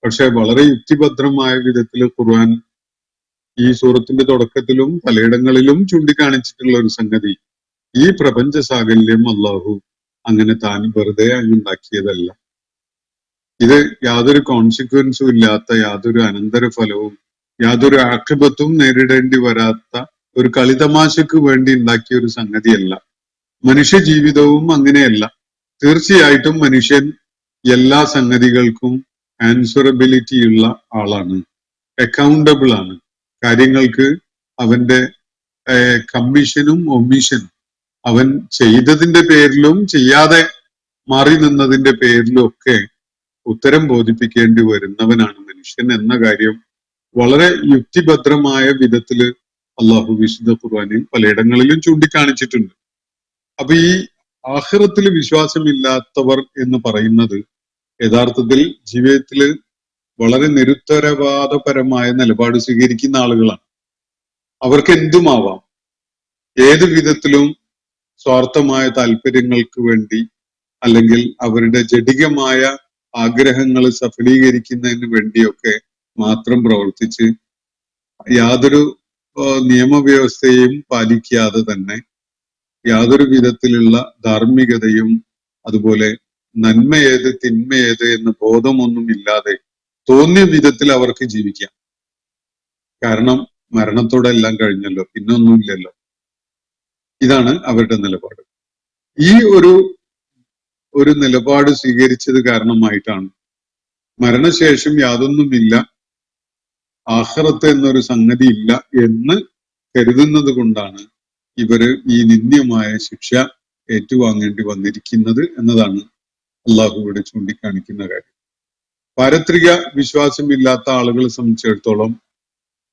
പക്ഷെ വളരെ യുക്തിഭദ്രമായ വിധത്തിൽ ഖുർആൻ ഈ സൂറത്തിന്റെ തുടക്കത്തിലും പലയിടങ്ങളിലും ചൂണ്ടിക്കാണിച്ചിട്ടുള്ള ഒരു സംഗതി, ഈ പ്രപഞ്ച സാകല്യം അള്ളാഹു അങ്ങനെ താൻ വെറുതെ അങ്ങുണ്ടാക്കിയതല്ല. ഇത് യാതൊരു കോൺസിക്വൻസും ഇല്ലാത്ത, യാതൊരു അനന്തരഫലവും യാതൊരു ആക്ഷേപത്തും നേരിടേണ്ടി വരാത്ത ഒരു കളിതമാശക്ക് വേണ്ടി ഉണ്ടാക്കിയ ഒരു സംഗതിയല്ല. മനുഷ്യ ജീവിതവും അങ്ങനെയല്ല. തീർച്ചയായിട്ടും മനുഷ്യൻ എല്ലാ സംഗതികൾക്കും ആൻസറബിലിറ്റി ഉള്ള ആളാണ്, അക്കൗണ്ടബിൾ ആണ്. കാര്യങ്ങൾക്ക് അവന്റെ കമ്മീഷനും ഒമിഷനും, അവൻ ചെയ്തതിന്റെ പേരിലും ചെയ്യാതെ മാറി നിന്നതിന്റെ പേരിലും ഒക്കെ ഉത്തരം ബോധിപ്പിക്കേണ്ടി വരുന്നവനാണ് മനുഷ്യൻ എന്ന കാര്യം വളരെ യുക്തിഭദ്രമായ വിധത്തില് അള്ളാഹു വിശുദ്ധ ഖുർആനിൽ പലയിടങ്ങളിലും ചൂണ്ടിക്കാണിച്ചിട്ടുണ്ട്. അപ്പൊ ഈ ആഖിറത്തിൽ വിശ്വാസമില്ലാത്തവർ എന്ന് പറയുന്നത് യഥാർത്ഥത്തിൽ ജീവിതത്തില് വളരെ നിരുത്തരവാദപരമായ നിലപാട് സ്വീകരിക്കുന്ന ആളുകളാണ്. അവർക്ക് എന്തുമാവാം, ഏത് വിധത്തിലും സ്വാർത്ഥമായ താല്പര്യങ്ങൾക്ക് വേണ്ടി, അല്ലെങ്കിൽ അവരുടെ ജഡികമായ ആഗ്രഹങ്ങൾ സഫലീകരിക്കുന്നതിന് വേണ്ടിയൊക്കെ മാത്രം പ്രവർത്തിച്ച് യാതൊരു നിയമവ്യവസ്ഥയും പാലിക്കാതെ തന്നെ യാതൊരു വിധത്തിലുള്ള ധാർമ്മികതയും അതുപോലെ നന്മ ഏത് തിന്മ ഏത് എന്ന ബോധമൊന്നും ഇല്ലാതെ തോന്നിയ വിധത്തിൽ അവർക്ക് ജീവിക്കാം. കാരണം മരണത്തോടെ എല്ലാം കഴിഞ്ഞല്ലോ, പിന്നെ ഒന്നുമില്ലല്ലോ. ഇതാണ് അവരുടെ നിലപാട്. ഈ ഒരു നിലപാട് സ്വീകരിച്ചത് കാരണമായിട്ടാണ് മരണശേഷം യാതൊന്നുമില്ല, ആഖിറത്ത് എന്നൊരു സംഗതി ഇല്ല എന്ന് കരുതുന്നത് കൊണ്ടാണ് ഇവര് ഈ നിന്ദ്യമായ ശിക്ഷ ഏറ്റുവാങ്ങേണ്ടി വന്നിരിക്കുന്നത് എന്നതാണ് അള്ളാഹു ഇവിടെ ചൂണ്ടിക്കാണിക്കുന്ന കാര്യം. പാരത്രിക വിശ്വാസമില്ലാത്ത ആളുകളെ സംബന്ധിച്ചിടത്തോളം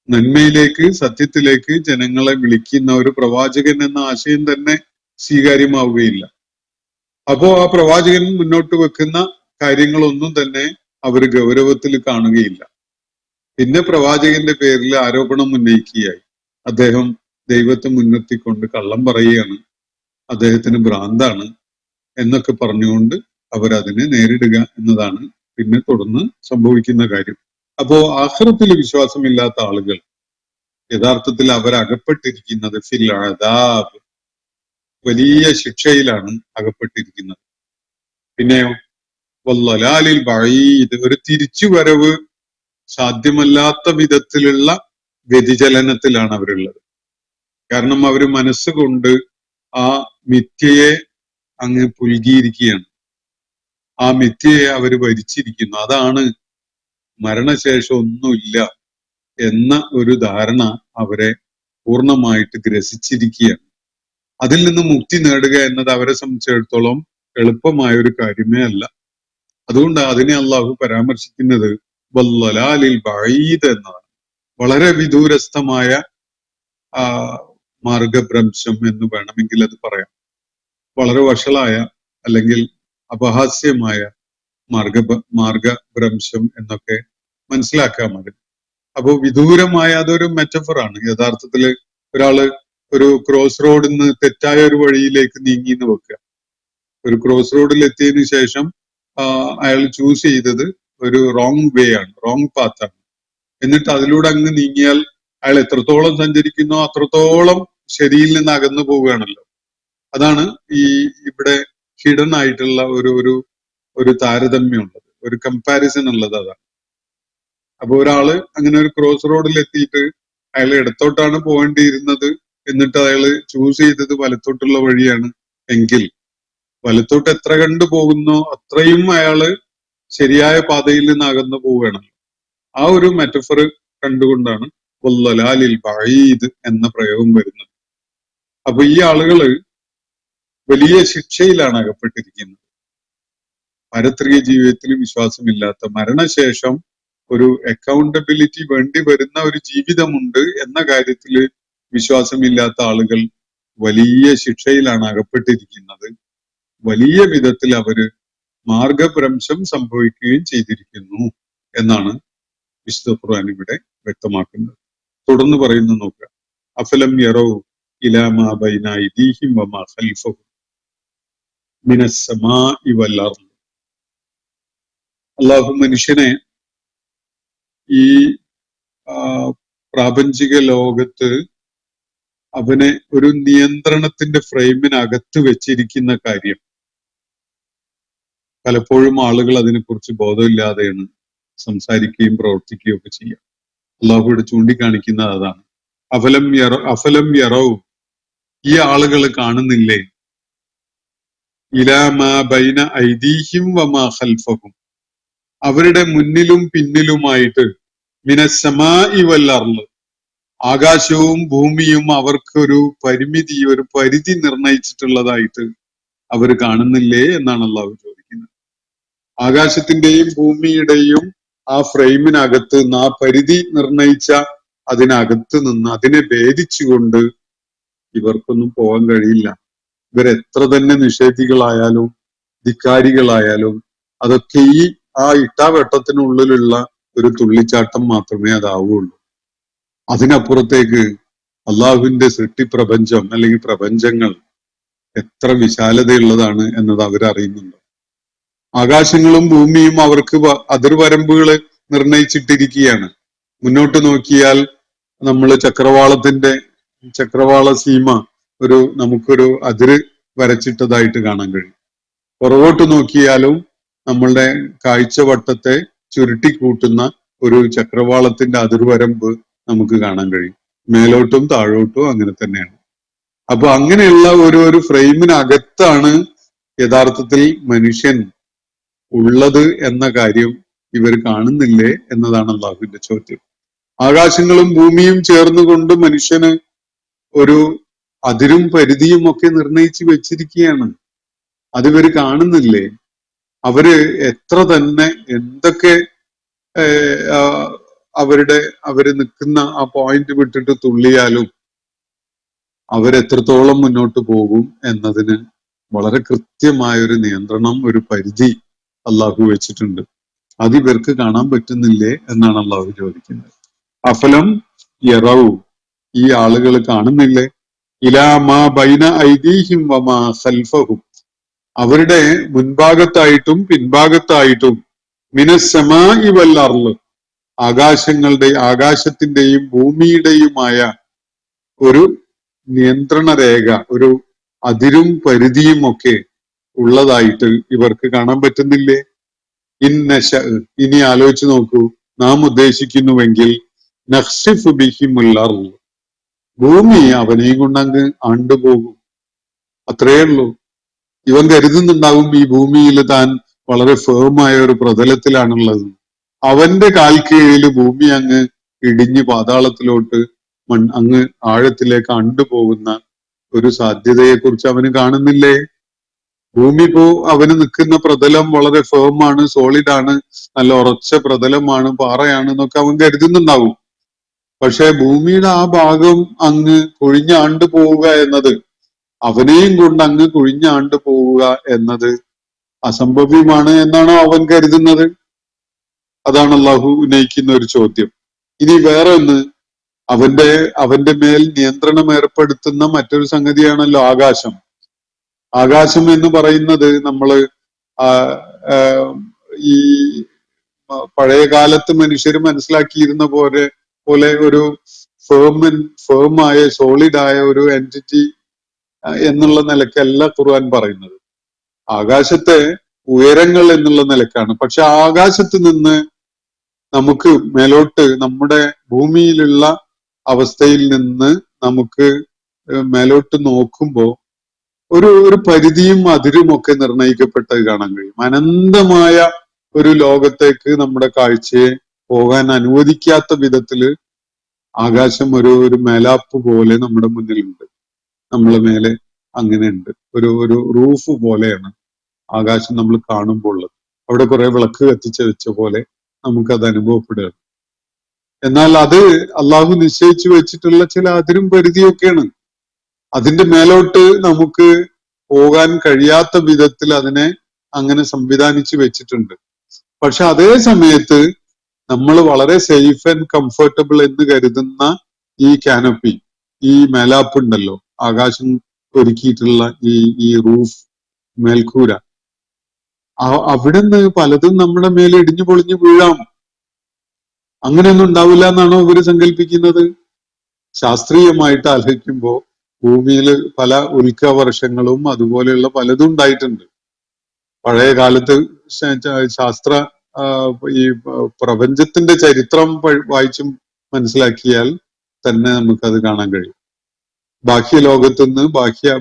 നന്മയിലേക്ക്, സത്യത്തിലേക്ക് ജനങ്ങളെ വിളിക്കുന്ന ഒരു പ്രവാചകൻ എന്ന ആശയം തന്നെ സ്വീകാര്യമാവുകയില്ല. അപ്പോ ആ പ്രവാചകൻ മുന്നോട്ട് വെക്കുന്ന കാര്യങ്ങളൊന്നും തന്നെ അവർ ഗൗരവത്തിൽ കാണുകയില്ല. പിന്നെ പ്രവാചകന്റെ പേരിൽ ആരോപണം ഉന്നയിക്കുകയായി. അദ്ദേഹം ദൈവത്തെ മുൻനിർത്തിക്കൊണ്ട് കള്ളം പറയുകയാണ്, അദ്ദേഹത്തിന് ഭ്രാന്താണ് എന്നൊക്കെ പറഞ്ഞുകൊണ്ട് അവരതിനെ നേരിടുക എന്നതാണ് പിന്നെ തുടർന്ന് സംഭവിക്കുന്ന കാര്യം. അപ്പോ ആഖിറത്തിൽ വിശ്വാസമില്ലാത്ത ആളുകൾ യഥാർത്ഥത്തിൽ അവരകപ്പെട്ടിരിക്കുന്നത് ഫിൽ അദാബ്, വലിയ ശിക്ഷയിലാണ് അകപ്പെട്ടിരിക്കുന്നത്. പിന്നെയോ വല്ലലാലിൽ ബഈദ്, ഒരു തിരിച്ചുവരവ് സാധ്യമല്ലാത്ത വിധത്തിലുള്ള വ്യതിചലനത്തിലാണ് അവരുള്ളത്. കാരണം അവര് മനസ്സുകൊണ്ട് ആ മിഥ്യയെ അങ്ങ് പുൽകിയിരിക്കുകയാണ്, ആ മിഥ്യയെ അവര് ഭരിച്ചിരിക്കുന്നു. അതാണ് മരണശേഷം ഒന്നുമില്ല എന്ന ഒരു ധാരണ അവരെ പൂർണ്ണമായിട്ട് ഗ്രസിച്ചിരിക്കുകയാണ്. അതിൽ നിന്ന് മുക്തി നേടുക എന്നത് അവരെ സംബന്ധിച്ചിടത്തോളം എളുപ്പമായ ഒരു കാര്യമേ അല്ല. അതുകൊണ്ട് അതിനെ അള്ളാഹു പരാമർശിക്കുന്നത് വല്ലലാലിൽ ബഈദ് എന്നതാണ്. വളരെ വിദൂരസ്ഥമായ മാർഗഭ്രംശം എന്ന് വേണമെങ്കിൽ അത് പറയാം. വളരെ വഷളായ അല്ലെങ്കിൽ അപഹാസ്യമായ മാർഗഭ്രംശം എന്നൊക്കെ മനസ്സിലാക്കാം അതിന്. അപ്പോ വിദൂരമായ അതൊരു മെറ്റഫറാണ്. യഥാർത്ഥത്തില് ഒരാള് ഒരു ക്രോസ് റോഡിൽ നിന്ന് തെറ്റായ ഒരു വഴിയിലേക്ക് നീങ്ങി എന്ന് വെക്കുക. ഒരു ക്രോസ് റോഡിൽ എത്തിയതിനു ശേഷം അയാൾ ചൂസ് ചെയ്തത് ഒരു റോങ് വേ ആണ്, റോങ് പാത്താണ്. എന്നിട്ട് അതിലൂടെ അങ്ങ് നീങ്ങിയാൽ അയാൾ എത്രത്തോളം സഞ്ചരിക്കുന്നോ അത്രത്തോളം ശരിയിൽ നിന്ന് അകന്നു പോവുകയാണല്ലോ. അതാണ് ഇവിടെ ഹിഡൻ ആയിട്ടുള്ള ഒരു താരതമ്യം ഉള്ളത്, ഒരു കമ്പാരിസൺ ഉള്ളത് അതാണ്. അപ്പൊ ഒരാള് അങ്ങനെ ഒരു ക്രോസ് റോഡിൽ എത്തിയിട്ട് അയാൾ ഇടത്തോട്ടാണ് പോകേണ്ടിയിരുന്നത്, എന്നിട്ട് അയാള് ചൂസ് ചെയ്തത് വലത്തോട്ടുള്ള വഴിയാണ് എങ്കിൽ വലത്തോട്ട് എത്ര കണ്ടു പോകുന്നോ അത്രയും അയാള് ശരിയായ പാതയിൽ നിന്ന് അകന്നു പോവുകയാണല്ലോ. ആ ഒരു മെറ്റഫർ കണ്ടുകൊണ്ടാണ് വല്ലലാലിൽ ബഈദ് എന്ന പ്രയോഗം വരുന്നത്. അപ്പൊ ഈ ആളുകള് വലിയ ശിക്ഷയിലാണ് അകപ്പെട്ടിരിക്കുന്നത്. പാരത്രിക ജീവിതത്തിൽ വിശ്വാസമില്ലാത്ത, മരണശേഷം ഒരു അക്കൗണ്ടബിലിറ്റി വേണ്ടി വരുന്ന ഒരു ജീവിതമുണ്ട് എന്ന കാര്യത്തിൽ വിശ്വാസമില്ലാത്ത ആളുകൾ വലിയ ശിക്ഷയിലാണ് അകപ്പെട്ടിരിക്കുന്നത്. വലിയ വിധത്തിൽ അവര് മാർഗഭ്രംശം സംഭവിക്കുകയും ചെയ്തിരിക്കുന്നു എന്നാണ് വിശുദ്ധ ഖുർആൻ ഇവിടെ വ്യക്തമാക്കുന്നത്. തുടർന്ന് പറയുന്നു നോക്കുക, അഫലം യറൗ ഇലാ മാ ബൈന അയ്ദീഹിം വമാ ഖൽഫഹും മിനസ് സമാഇ വൽ അർദ്. അല്ലാഹു മനുഷ്യനെ ഈ പ്രാപഞ്ചിക ലോകത്ത് അവനെ ഒരു നിയന്ത്രണത്തിന്റെ ഫ്രെയിമിനകത്ത് വെച്ചിരിക്കുന്ന കാര്യം പലപ്പോഴും ആളുകൾ അതിനെക്കുറിച്ച് ബോധമില്ലാതെയാണ് സംസാരിക്കുകയും പ്രവർത്തിക്കുകയും ഒക്കെ ചെയ്യുക. അള്ളാഹു ഇവിടെ ചൂണ്ടിക്കാണിക്കുന്നത് അതാണ്. അഫലം യറൗ, ഈ ആളുകൾ കാണുന്നില്ലേ, ഇലാ മാ ബൈന ഐദീഹിം വമാ ഖൽഫഹും, അവരുടെ മുന്നിലും പിന്നിലുമായിട്ട് മിനസ് സമാഇ വൽ അർള്, ആകാശവും ഭൂമിയും അവർക്കൊരു പരിമിതി, ഒരു പരിധി നിർണയിച്ചിട്ടുള്ളതായിട്ട് അവർ കാണുന്നില്ലേ എന്നാണ് അള്ളാഹു ചോദിക്കുന്നത്. ആകാശത്തിന്റെയും ഭൂമിയുടെയും ആ ഫ്രെയിമിനകത്ത് നിന്ന്, ആ പരിധി നിർണയിച്ച അതിനകത്ത് നിന്ന്, അതിനെ ഭേദിച്ചുകൊണ്ട് ഇവർക്കൊന്നും പോകാൻ കഴിയില്ല. ഇവരെത്ര തന്നെ നിഷേധികളായാലും ധിക്കാരികളായാലും അതൊക്കെ ആ ഇട്ടാവട്ടത്തിനുള്ളിലുള്ള ഒരു തുള്ളിച്ചാട്ടം മാത്രമേ അതാവുള്ളൂ. അതിനപ്പുറത്തേക്ക് അള്ളാഹുവിന്റെ സൃഷ്ടിപ്രപഞ്ചം അല്ലെങ്കിൽ പ്രപഞ്ചങ്ങൾ എത്ര വിശാലതയുള്ളതാണ് എന്നത് അവരറിയുന്നുണ്ട്. ആകാശങ്ങളും ഭൂമിയും അവർക്ക് അതിർവരമ്പുകൾ നിർണയിച്ചിട്ടിരിക്കുകയാണ്. മുന്നോട്ട് നോക്കിയാൽ നമ്മൾ ചക്രവാള സീമ നമുക്കൊരു അതിര് വരച്ചിട്ടതായിട്ട് കാണാൻ കഴിയും. പുറകോട്ട് നോക്കിയാലും നമ്മളുടെ കാഴ്ചവട്ടത്തെ ചുരുട്ടിക്കൂട്ടുന്ന ഒരു ചക്രവാളത്തിന്റെ അതിർവരമ്പ് നമുക്ക് കാണാൻ കഴിയും. മേലോട്ടും താഴോട്ടും അങ്ങനെ തന്നെയാണ്. അപ്പൊ അങ്ങനെയുള്ള ഒരു ഫ്രെയിമിനകത്താണ് യഥാർത്ഥത്തിൽ മനുഷ്യൻ ഉള്ളത് എന്ന കാര്യം ഇവർ കാണുന്നില്ലേ എന്നതാണ് അള്ളാഹുവിന്റെ ചോദ്യം. ആകാശങ്ങളും ഭൂമിയും ചേർന്നുകൊണ്ട് മനുഷ്യന് ഒരു അതിരും പരിധിയും ഒക്കെ നിർണയിച്ചു വെച്ചിരിക്കുകയാണ്. അതിവർ കാണുന്നില്ലേ? അവര് എത്ര തന്നെ എന്തൊക്കെ അവര് നിൽക്കുന്ന ആ പോയിന്റ് വിട്ടിട്ട് തുള്ളിയാലും അവരെത്രത്തോളം മുന്നോട്ട് പോകും എന്നതിന് വളരെ കൃത്യമായ ഒരു നിയന്ത്രണം, ഒരു പരിധി അള്ളാഹു വെച്ചിട്ടുണ്ട്. അതിവർക്ക് കാണാൻ പറ്റുന്നില്ലേ എന്നാണ് അള്ളാഹു ചോദിക്കുന്നത്. അഫലം യറൗ, ഈ ആളുകൾ കാണുന്നില്ലേ, ഇലാ മാ ബൈന ഐദീഹിം വമാ ഖൽഫഹും, അവരുടെ മുൻഭാഗത്തായിട്ടും പിൻഭാഗത്തായിട്ടും മിനസ് സമാഇ വൽ അർള്, ആകാശത്തിന്റെയും ഭൂമിയുടെയുമായ ഒരു നിയന്ത്രണ രേഖ, ഒരു അതിരും പരിധിയും ഒക്കെ ഉള്ളതായിട്ട് ഇവർക്ക് കാണാൻ പറ്റുന്നില്ലേ? ഇനി ആലോചിച്ച് നോക്കൂ, നാം ഉദ്ദേശിക്കുന്നുവെങ്കിൽ നഖ്സിഫ് ബിഹിമുൽ അർള്, ഭൂമി അവനെയും കൊണ്ടങ്ങ് ആണ്ടുപോകും. അത്രയേ ഉള്ളൂ. ഇവൻ കരുതുന്നുണ്ടാവും ഈ ഭൂമിയിൽ താൻ വളരെ ഫേമായ ഒരു പ്രതലത്തിലാണുള്ളത്. അവന്റെ കാൽ കീഴിൽ ഭൂമി അങ്ങ് ഇടിഞ്ഞ് പാതാളത്തിലോട്ട് അങ്ങ് ആഴത്തിലേക്ക് അണ്ടുപോകുന്ന ഒരു സാധ്യതയെക്കുറിച്ച് അവന് കാണുന്നില്ലേ? ഭൂമി ഇപ്പോ അവന് നിൽക്കുന്ന പ്രതലം വളരെ ഫേമാണ്, സോളിഡാണ്, നല്ല ഉറച്ച പ്രതലമാണ്, പാറയാണ് എന്നൊക്കെ അവൻ കരുതുന്നുണ്ടാവും. പക്ഷെ ഭൂമിയുടെ ആ ഭാഗം അങ്ങ് കൊഴിഞ്ഞാണ്ടു പോവുക എന്നത്, അവനെയും കൊണ്ട് അങ്ങ് കുഴിഞ്ഞാണ്ട് പോവുക എന്നത് അസംഭവ്യമാണ് എന്നാണോ അവൻ കരുതുന്നത്? അതാണ് അള്ളാഹു ഉന്നയിക്കുന്ന ഒരു ചോദ്യം. ഇനി വേറെ ഒന്ന്, അവന്റെ മേൽ നിയന്ത്രണം ഏർപ്പെടുത്തുന്ന മറ്റൊരു സംഗതിയാണല്ലോ ആകാശം. ആകാശം എന്ന് പറയുന്നത് നമ്മള് ഈ പഴയ കാലത്ത് മനുഷ്യർ മനസ്സിലാക്കിയിരുന്ന പോലെ ഒരു ഫേമായ സോളിഡായ ഒരു എൻറ്റിറ്റി എന്നുള്ള നിലക്കല്ല ഖുർആൻ പറയുന്നത്. ആകാശത്തെ ഉയരങ്ങൾ എന്നുള്ള നിലക്കാണ്. പക്ഷെ ആകാശത്ത് നിന്ന് നമുക്ക് മേലോട്ട് നമ്മുടെ ഭൂമിയിലുള്ള അവസ്ഥയിൽ നിന്ന് നമുക്ക് മേലോട്ട് നോക്കുമ്പോൾ ഒരു പരിധിയും അതിരും ഒക്കെ നിർണയിക്കപ്പെട്ടത് കാണാൻ കഴിയും. അനന്തമായ ഒരു ലോകത്തേക്ക് നമ്മുടെ കാഴ്ചയെ പോകാൻ അനുവദിക്കാത്ത വിധത്തില് ആകാശം ഒരു മേലാപ്പ് പോലെ നമ്മുടെ മുന്നിലുണ്ട്. നമ്മളെ മേലെ അങ്ങനെ ഉണ്ട്. ഒരു റൂഫ് പോലെയാണ് ആകാശം നമ്മൾ കാണുമ്പോൾ ഉള്ളത്. അവിടെ കുറെ വിളക്ക് കത്തിച്ച് വെച്ച പോലെ നമുക്കത് അനുഭവപ്പെടുകയാണ്. എന്നാൽ അത് അള്ളാഹു നിശ്ചയിച്ചു വെച്ചിട്ടുള്ള ചില അതിരും പരിധിയൊക്കെയാണ്. അതിന്റെ മേലോട്ട് നമുക്ക് പോകാൻ കഴിയാത്ത വിധത്തിൽ അതിനെ അങ്ങനെ സംവിധാനിച്ചു വെച്ചിട്ടുണ്ട്. പക്ഷെ അതേ സമയത്ത് നമ്മൾ വളരെ സേഫ് ആൻഡ് കംഫർട്ടബിൾ എന്ന് കരുതുന്ന ഈ കാനപ്പി, ഈ മേലാപ്പ് ഉണ്ടല്ലോ, ആകാശം ഒരുക്കിയിട്ടുള്ള ഈ റൂഫ്, മേൽക്കൂര, അവിടുന്ന് പലതും നമ്മുടെ മേലെ ഇടിഞ്ഞു പൊളിഞ്ഞു വീഴാം. അങ്ങനെയൊന്നും ഉണ്ടാവില്ല എന്നാണോ ഇവര് സങ്കല്പിക്കുന്നത്? ശാസ്ത്രീയമായിട്ട് ആലോചിക്കുമ്പോൾ ഭൂമിയിൽ പല ഉൽക്കവർഷങ്ങളും അതുപോലെയുള്ള പലതും ഉണ്ടായിട്ടുണ്ട്. പഴയ കാലത്ത് ശാസ്ത്ര ഈ പ്രപഞ്ചത്തിന്റെ ചരിത്രം വായിച്ചും മനസ്സിലാക്കിയാൽ തന്നെ നമുക്കത് കാണാൻ കഴിയും. ബാഹ്യ ലോകത്തുനിന്ന്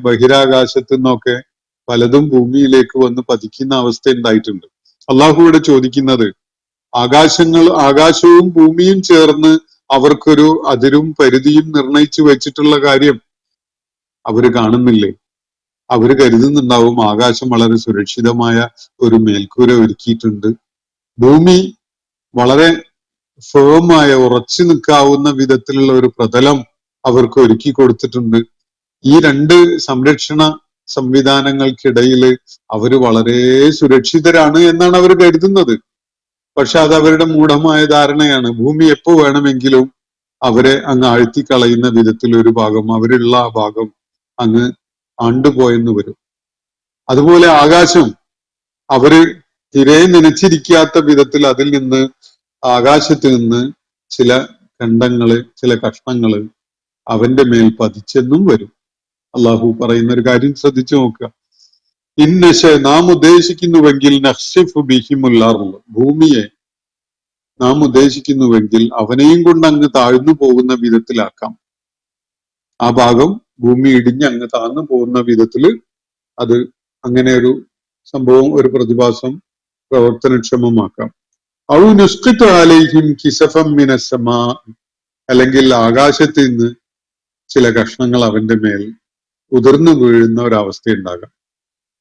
ബഹിരാകാശത്തു നിന്നൊക്കെ പലതും ഭൂമിയിലേക്ക് വന്ന് പതിക്കുന്ന അവസ്ഥ ഉണ്ടായിട്ടുണ്ട്. അള്ളാഹു ഇവിടെ ചോദിക്കുന്നത്, ആകാശവും ഭൂമിയും ചേർന്ന് അവർക്കൊരു അതിരും പരിധിയും നിർണയിച്ചു വെച്ചിട്ടുള്ള കാര്യം അവര് കാണുന്നില്ലേ? അവര് കരുതുന്നുണ്ടാവും ആകാശം വളരെ സുരക്ഷിതമായ ഒരു മേൽക്കൂര ഒരുക്കിയിട്ടുണ്ട്, ഭൂമി വളരെ ഫേമായ ഉറച്ചു നിൽക്കാവുന്ന വിധത്തിലുള്ള ഒരു പ്രതലം അവർക്ക് ഒരുക്കി കൊടുത്തിട്ടുണ്ട്. ഈ രണ്ട് സംരക്ഷണ സംവിധാനങ്ങൾക്കിടയിൽ അവര് വളരെ സുരക്ഷിതരാണ് എന്നാണ് അവർ കരുതുന്നത്. പക്ഷെ അത് അവരുടെ മൂഢമായ ധാരണയാണ്. ഭൂമി എപ്പോ വേണമെങ്കിലും അവരെ അങ്ങ് ആഴ്ത്തിക്കളയുന്ന വിധത്തിൽ ഒരു ഭാഗം, അവരുള്ള ആ ഭാഗം അങ്ങ് ആണ്ടുപോയെന്ന് വരും. അതുപോലെ ആകാശം അവര് തിരെ നനച്ചിരിക്കാത്ത വിധത്തിൽ അതിൽ നിന്ന്, ആകാശത്ത് നിന്ന് ചില ഖണ്ഡങ്ങള്, ചില കഷ്ണങ്ങള് അവന്റെ മേൽ പതിച്ചെന്നും വരും. അള്ളാഹു പറയുന്ന ഒരു കാര്യം ശ്രദ്ധിച്ചു നോക്കുക. നാം ഉദ്ദേശിക്കുന്നുവെങ്കിൽ നഖ്സിഫു ബിഹിമുൽ അർള്, ഭൂമിയെ നാം ഉദ്ദേശിക്കുന്നുവെങ്കിൽ അവനെയും കൊണ്ട് അങ്ങ് താഴ്ന്നു പോകുന്ന വിധത്തിലാക്കാം. ആ ഭാഗം ഭൂമി ഇടിഞ്ഞ് അങ്ങ് താഴ്ന്നു പോകുന്ന വിധത്തില് അത് അങ്ങനെ ഒരു സംഭവം, ഒരു പ്രതിഭാസം പ്രവർത്തനക്ഷമമാക്കാം. ഔ നുസ്ഖിതു അലൈഹിം കിസഫം മിനസ്സമാ, അല്ലെങ്കിൽ ആകാശത്ത് നിന്ന് ചില കഷ്ണങ്ങൾ അവന്റെ മേൽ ഉതിർന്നു വീഴുന്ന ഒരവസ്ഥ ഉണ്ടാകാം.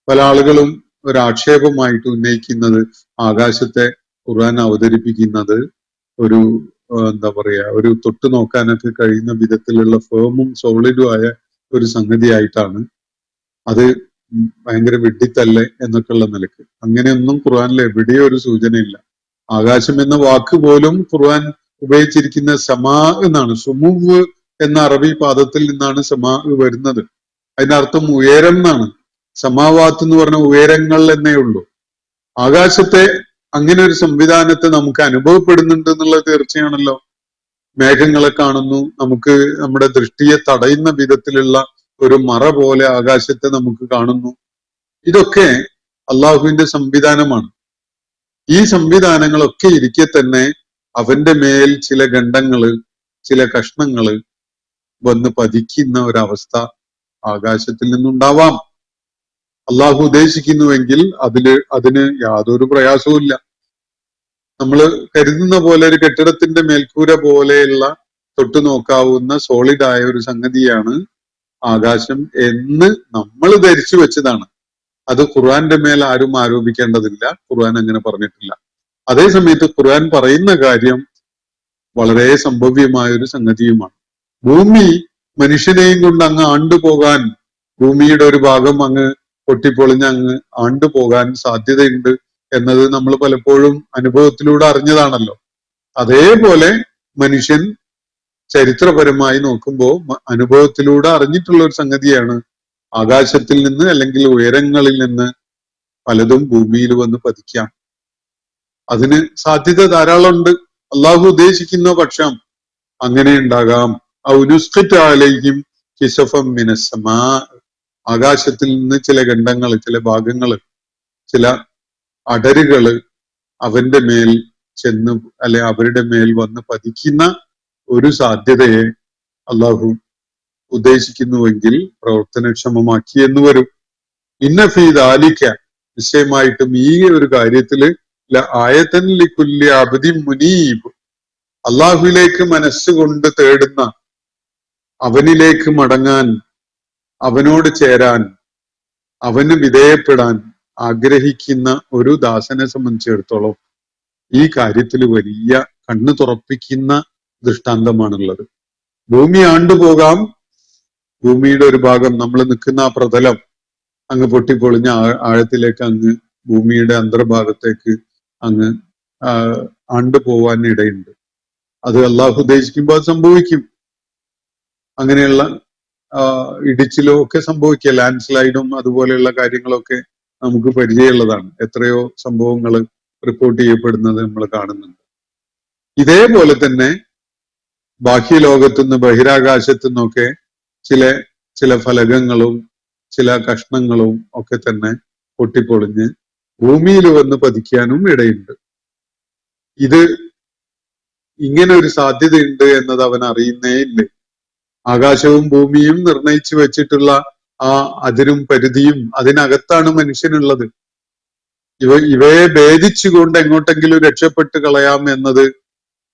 പല ആളുകളും ഒരു ആക്ഷേപമായിട്ട് ഉന്നയിക്കുന്നത് ആകാശത്തെ ഖുർആൻ അവതരിപ്പിക്കുന്നത് ഒരു എന്താ പറയാ, ഒരു തൊട്ടു നോക്കാനൊക്കെ കഴിയുന്ന വിധത്തിലുള്ള ഫേമും സോളിഡും ആയ ഒരു സംഗതിയായിട്ടാണ്. അത് ഭയങ്കര വിഡ്ഢിത്തല്ലേ എന്നൊക്കെയുള്ള നിലക്ക്. അങ്ങനെയൊന്നും ഖുർആനിൽ എവിടെയോ ഒരു സൂചനയില്ല. ആകാശം എന്ന വാക്ക് പോലും ഖുർആൻ ഉപയോഗിച്ചിരിക്കുന്ന സമാ എന്നാണ്. സുമുവ് എന്ന അറബി പാദത്തിൽ നിന്നാണ് സമാ വരുന്നത്. അതിന്റെ അർത്ഥം ഉയരം എന്നാണ്. സമാവാത്ത് എന്ന് പറഞ്ഞ ഉയരങ്ങൾ എന്നേ ഉള്ളൂ. ആകാശത്തെ അങ്ങനെ ഒരു സംവിധാനത്തെ നമുക്ക് അനുഭവപ്പെടുന്നുണ്ട് എന്നുള്ളത് തീർച്ചയാണല്ലോ. മേഘങ്ങളെ കാണുന്നു, നമുക്ക് നമ്മുടെ ദൃഷ്ടിയെ തടയുന്ന വിധത്തിലുള്ള ഒരു മറ പോലെ ആകാശത്തെ നമുക്ക് കാണുന്നു. ഇതൊക്കെ അള്ളാഹുവിന്റെ സംവിധാനമാണ്. ഈ സംവിധാനങ്ങളൊക്കെ ഇരിക്കെ തന്നെ അവന്റെ മേൽ ചില ഖണ്ഡങ്ങള്, ചില കഷ്ണങ്ങള് വന്ന് പതിക്കുന്ന ഒരവസ്ഥ ആകാശത്തിൽ നിന്നുണ്ടാവാം. അള്ളാഹു ഉദ്ദേശിക്കുന്നുവെങ്കിൽ അതിന് യാതൊരു പ്രയാസവും ഇല്ല. നമ്മൾ കരുതുന്ന പോലെ ഒരു കെട്ടിടത്തിന്റെ മേൽക്കൂര പോലെയുള്ള തൊട്ടു നോക്കാവുന്ന സോളിഡായ ഒരു സംഗതിയാണ് ആകാശം എന്ന് നമ്മൾ ധരിച്ചു വെച്ചതാണ്. അത് ഖുർആന്റെ മേൽ ആരും ആരോപിക്കേണ്ടതില്ല. ഖുർആൻ അങ്ങനെ പറഞ്ഞിട്ടില്ല. അതേ സമയത്ത് ഖുർആൻ പറയുന്ന കാര്യം വളരെ സംഭവ്യമായ ഒരു സംഗതിയുമാണ്. ഭൂമി മനുഷ്യനെയും കൊണ്ട് അങ്ങ് ആണ്ടുപോകാൻ ഭൂമിയുടെ ഒരു ഭാഗം അങ്ങ് പൊട്ടിപ്പൊളിഞ്ഞ് അങ്ങ് ആണ്ടുപോകാൻ സാധ്യതയുണ്ട് എന്നത് നമ്മൾ പലപ്പോഴും അനുഭവത്തിലൂടെ അറിഞ്ഞതാണല്ലോ. അതേപോലെ മനുഷ്യൻ ചരിത്രപരമായി നോക്കുമ്പോൾ അനുഭവത്തിലൂടെ അറിഞ്ഞിട്ടുള്ള ഒരു സംഗതിയാണ് ആകാശത്തിൽ നിന്ന് അല്ലെങ്കിൽ ഉയരങ്ങളിൽ നിന്ന് പലതും ഭൂമിയിൽ വന്ന് പതിക്കാം. അതിന് സാധ്യത ധാരാളം ഉണ്ട്. അള്ളാഹു ഉദ്ദേശിക്കുന്ന പക്ഷം അങ്ങനെ ഉണ്ടാകാം. ഔനുസ്ഖിതാലയും കിസഫം മിനസ്സമാ, ആകാശത്തിൽ നിന്ന് ചില ഖണ്ഡങ്ങൾ, ചില ഭാഗങ്ങൾ, ചില അടരുകള് അവന്റെ മേൽ ചെന്ന് അവരുടെ മേൽ വന്ന് പതിക്കുന്ന ഒരു സാധ്യതയെ അള്ളാഹു ഉദ്ദേശിക്കുന്നുവെങ്കിൽ പ്രവർത്തനക്ഷമമാക്കി എന്ന് വരും. ഇന്നഫീദ് ആലിക്ക, നിശ്ചയമായിട്ടും ഈ ഒരു കാര്യത്തില് ആയതൻ ലികുല്ലി അബ്ദിൻ മുനീബ്, അള്ളാഹുവിലേക്ക് മനസ്സുകൊണ്ട് തേടുന്ന, അവനിലേക്ക് മടങ്ങാൻ, അവനോട് ചേരാൻ, അവന് വിധേയപ്പെടാൻ ആഗ്രഹിക്കുന്ന ഒരു ദാസനെ സംബന്ധിച്ചിടത്തോളം ഈ കാര്യത്തിൽ വലിയ കണ്ണു തുറപ്പിക്കുന്ന ദൃഷ്ടാന്തമാണുള്ളത്. ഭൂമി ആണ്ടുപോകാം. ഭൂമിയുടെ ഒരു ഭാഗം, നമ്മൾ നിൽക്കുന്ന ആ പ്രതലം അങ്ങ് പൊട്ടിപ്പൊളിഞ്ഞ ആഴത്തിലേക്ക് അങ്ങ് ഭൂമിയുടെ അന്തർഭാഗത്തേക്ക് അങ്ങ് ആണ്ടുപോവാൻ ഇടയുണ്ട്. അത് അള്ളാഹു ഉദ്ദേശിക്കുമ്പോൾ അത് സംഭവിക്കും. അങ്ങനെയുള്ള ഇടിച്ചിലോ ഒക്കെ സംഭവിക്കുക. ലാൻഡ് സ്ലൈഡും അതുപോലെയുള്ള കാര്യങ്ങളൊക്കെ നമുക്ക് പരിചയമുള്ളതാണ്. എത്രയോ സംഭവങ്ങൾ റിപ്പോർട്ട് ചെയ്യപ്പെടുന്നത് നമ്മൾ കാണുന്നുണ്ട്. ഇതേപോലെ തന്നെ ബാഹ്യലോകത്തുനിന്ന് ബഹിരാകാശത്തു നിന്നൊക്കെ ചില ഫലകങ്ങളും ചില കഷ്ണങ്ങളും ഒക്കെ തന്നെ പൊട്ടിപ്പൊളിഞ്ഞ് ഭൂമിയിൽ വന്ന് പതിക്കാനും ഇടയുണ്ട്. ഇത് ഇങ്ങനെ ഒരു സാധ്യതയുണ്ട് എന്നത് അവൻ അറിയുന്നേ ഇല്ല. ആകാശവും ഭൂമിയും നിർണയിച്ചു വെച്ചിട്ടുള്ള ആ അതിരും പരിധിയും അതിനകത്താണ് മനുഷ്യനുള്ളത്. ഇവയെ ഭേദിച്ചുകൊണ്ട് എങ്ങോട്ടെങ്കിലും രക്ഷപ്പെട്ട് കളയാം എന്നത്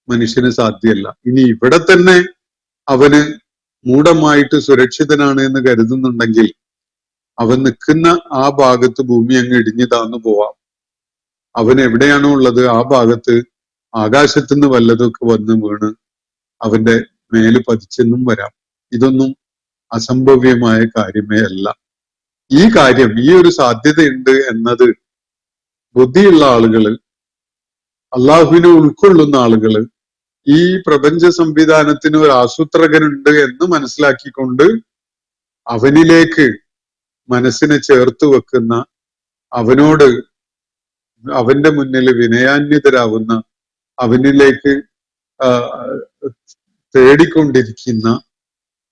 മനുഷ്യന് സാധ്യമല്ല. ഇനി ഇവിടെ തന്നെ അവന് മൂഢമായിട്ട് സുരക്ഷിതനാണ് എന്ന് കരുതുന്നുണ്ടെങ്കിൽ അവൻ നിൽക്കുന്ന ആ ഭാഗത്ത് ഭൂമി അങ്ങ് ഇടിഞ്ഞു താന്നു പോവാം. അവൻ എവിടെയാണോ ഉള്ളത് ആ ഭാഗത്ത് ആകാശത്തുനിന്ന് വല്ലതൊക്കെ വന്ന് വീണ് അവന്റെ മേല് പതിച്ചെന്നും വരാം. ഇതൊന്നും അസംഭവ്യമായ കാര്യമേ അല്ല. ഈ കാര്യം, ഈ ഒരു സാധ്യതയുണ്ട് എന്നത് ബുദ്ധിയുള്ള ആളുകള്, അള്ളാഹുവിനെ ഉൾക്കൊള്ളുന്ന ആളുകള്, ഈ പ്രപഞ്ച സംവിധാനത്തിന് ഒരു ആസൂത്രകനുണ്ട് എന്ന് മനസ്സിലാക്കിക്കൊണ്ട് അവനിലേക്ക് മനസ്സിനെ ചേർത്ത് വെക്കുന്ന, അവനോട് അവന്റെ മുന്നിൽ വിനയാന്വിതരാകുന്ന, അവനിലേക്ക് തേടിക്കൊണ്ടിരിക്കുന്ന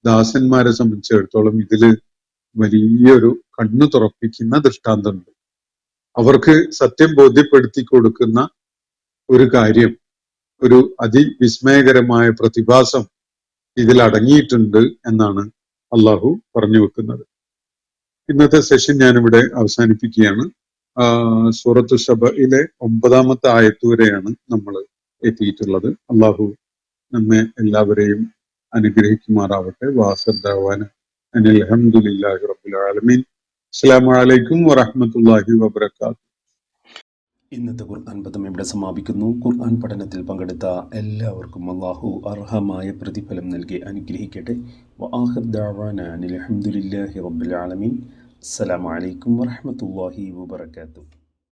ദാസന്മാരെ സംബന്ധിച്ചിടത്തോളം ഇതില് വലിയൊരു കണ്ണു തുറപ്പിക്കുന്ന ദൃഷ്ടാന്തമുണ്ട്. അവർക്ക് സത്യം ബോധ്യപ്പെടുത്തി കൊടുക്കുന്ന ഒരു കാര്യം, ഒരു അതിവിസ്മയകരമായ പ്രതിഭാസം ഇതിൽ അടങ്ങിയിട്ടുണ്ട് എന്നാണ് അള്ളാഹു പറഞ്ഞു വെക്കുന്നത്. ഇന്നത്തെ സെഷൻ ഞാനിവിടെ അവസാനിപ്പിക്കുകയാണ്. സൂറത്തു സബയിലെ 9-ാമത്തെ ആയത്ത് വരെയാണ് നമ്മൾ എത്തിയിട്ടുള്ളത്. അള്ളാഹു നമ്മെ എല്ലാവരെയും അനുഗ്രഹിക്കുമാറാവട്ടെ. വാസർ ദഅവാന അനിൽ ഹംദുലില്ലാഹി റബ്ബിൽ ആലമീൻ. അസ്സലാമു അലൈക്കും വറഹ്മത്തുള്ളാഹി വബറകാതുഹു. ഇന്നത്തെ ഖുർആൻ പദം ഇവിടെ സമാപിക്കുന്നു. ഖുർആൻ പഠനത്തിൽ പങ്കെടുത്ത എല്ലാവർക്കും അല്ലാഹു അർഹമായ പ്രതിഫലം നൽകി അനുഗ്രഹിക്കട്ടെ. വആഖിർ ദഅവാന അനിൽ ഹംദുലില്ലാഹി റബ്ബിൽ ആലമീൻ. അസ്സലാമു അലൈക്കും വറഹ്മത്തുള്ളാഹി വബറകാതുഹു.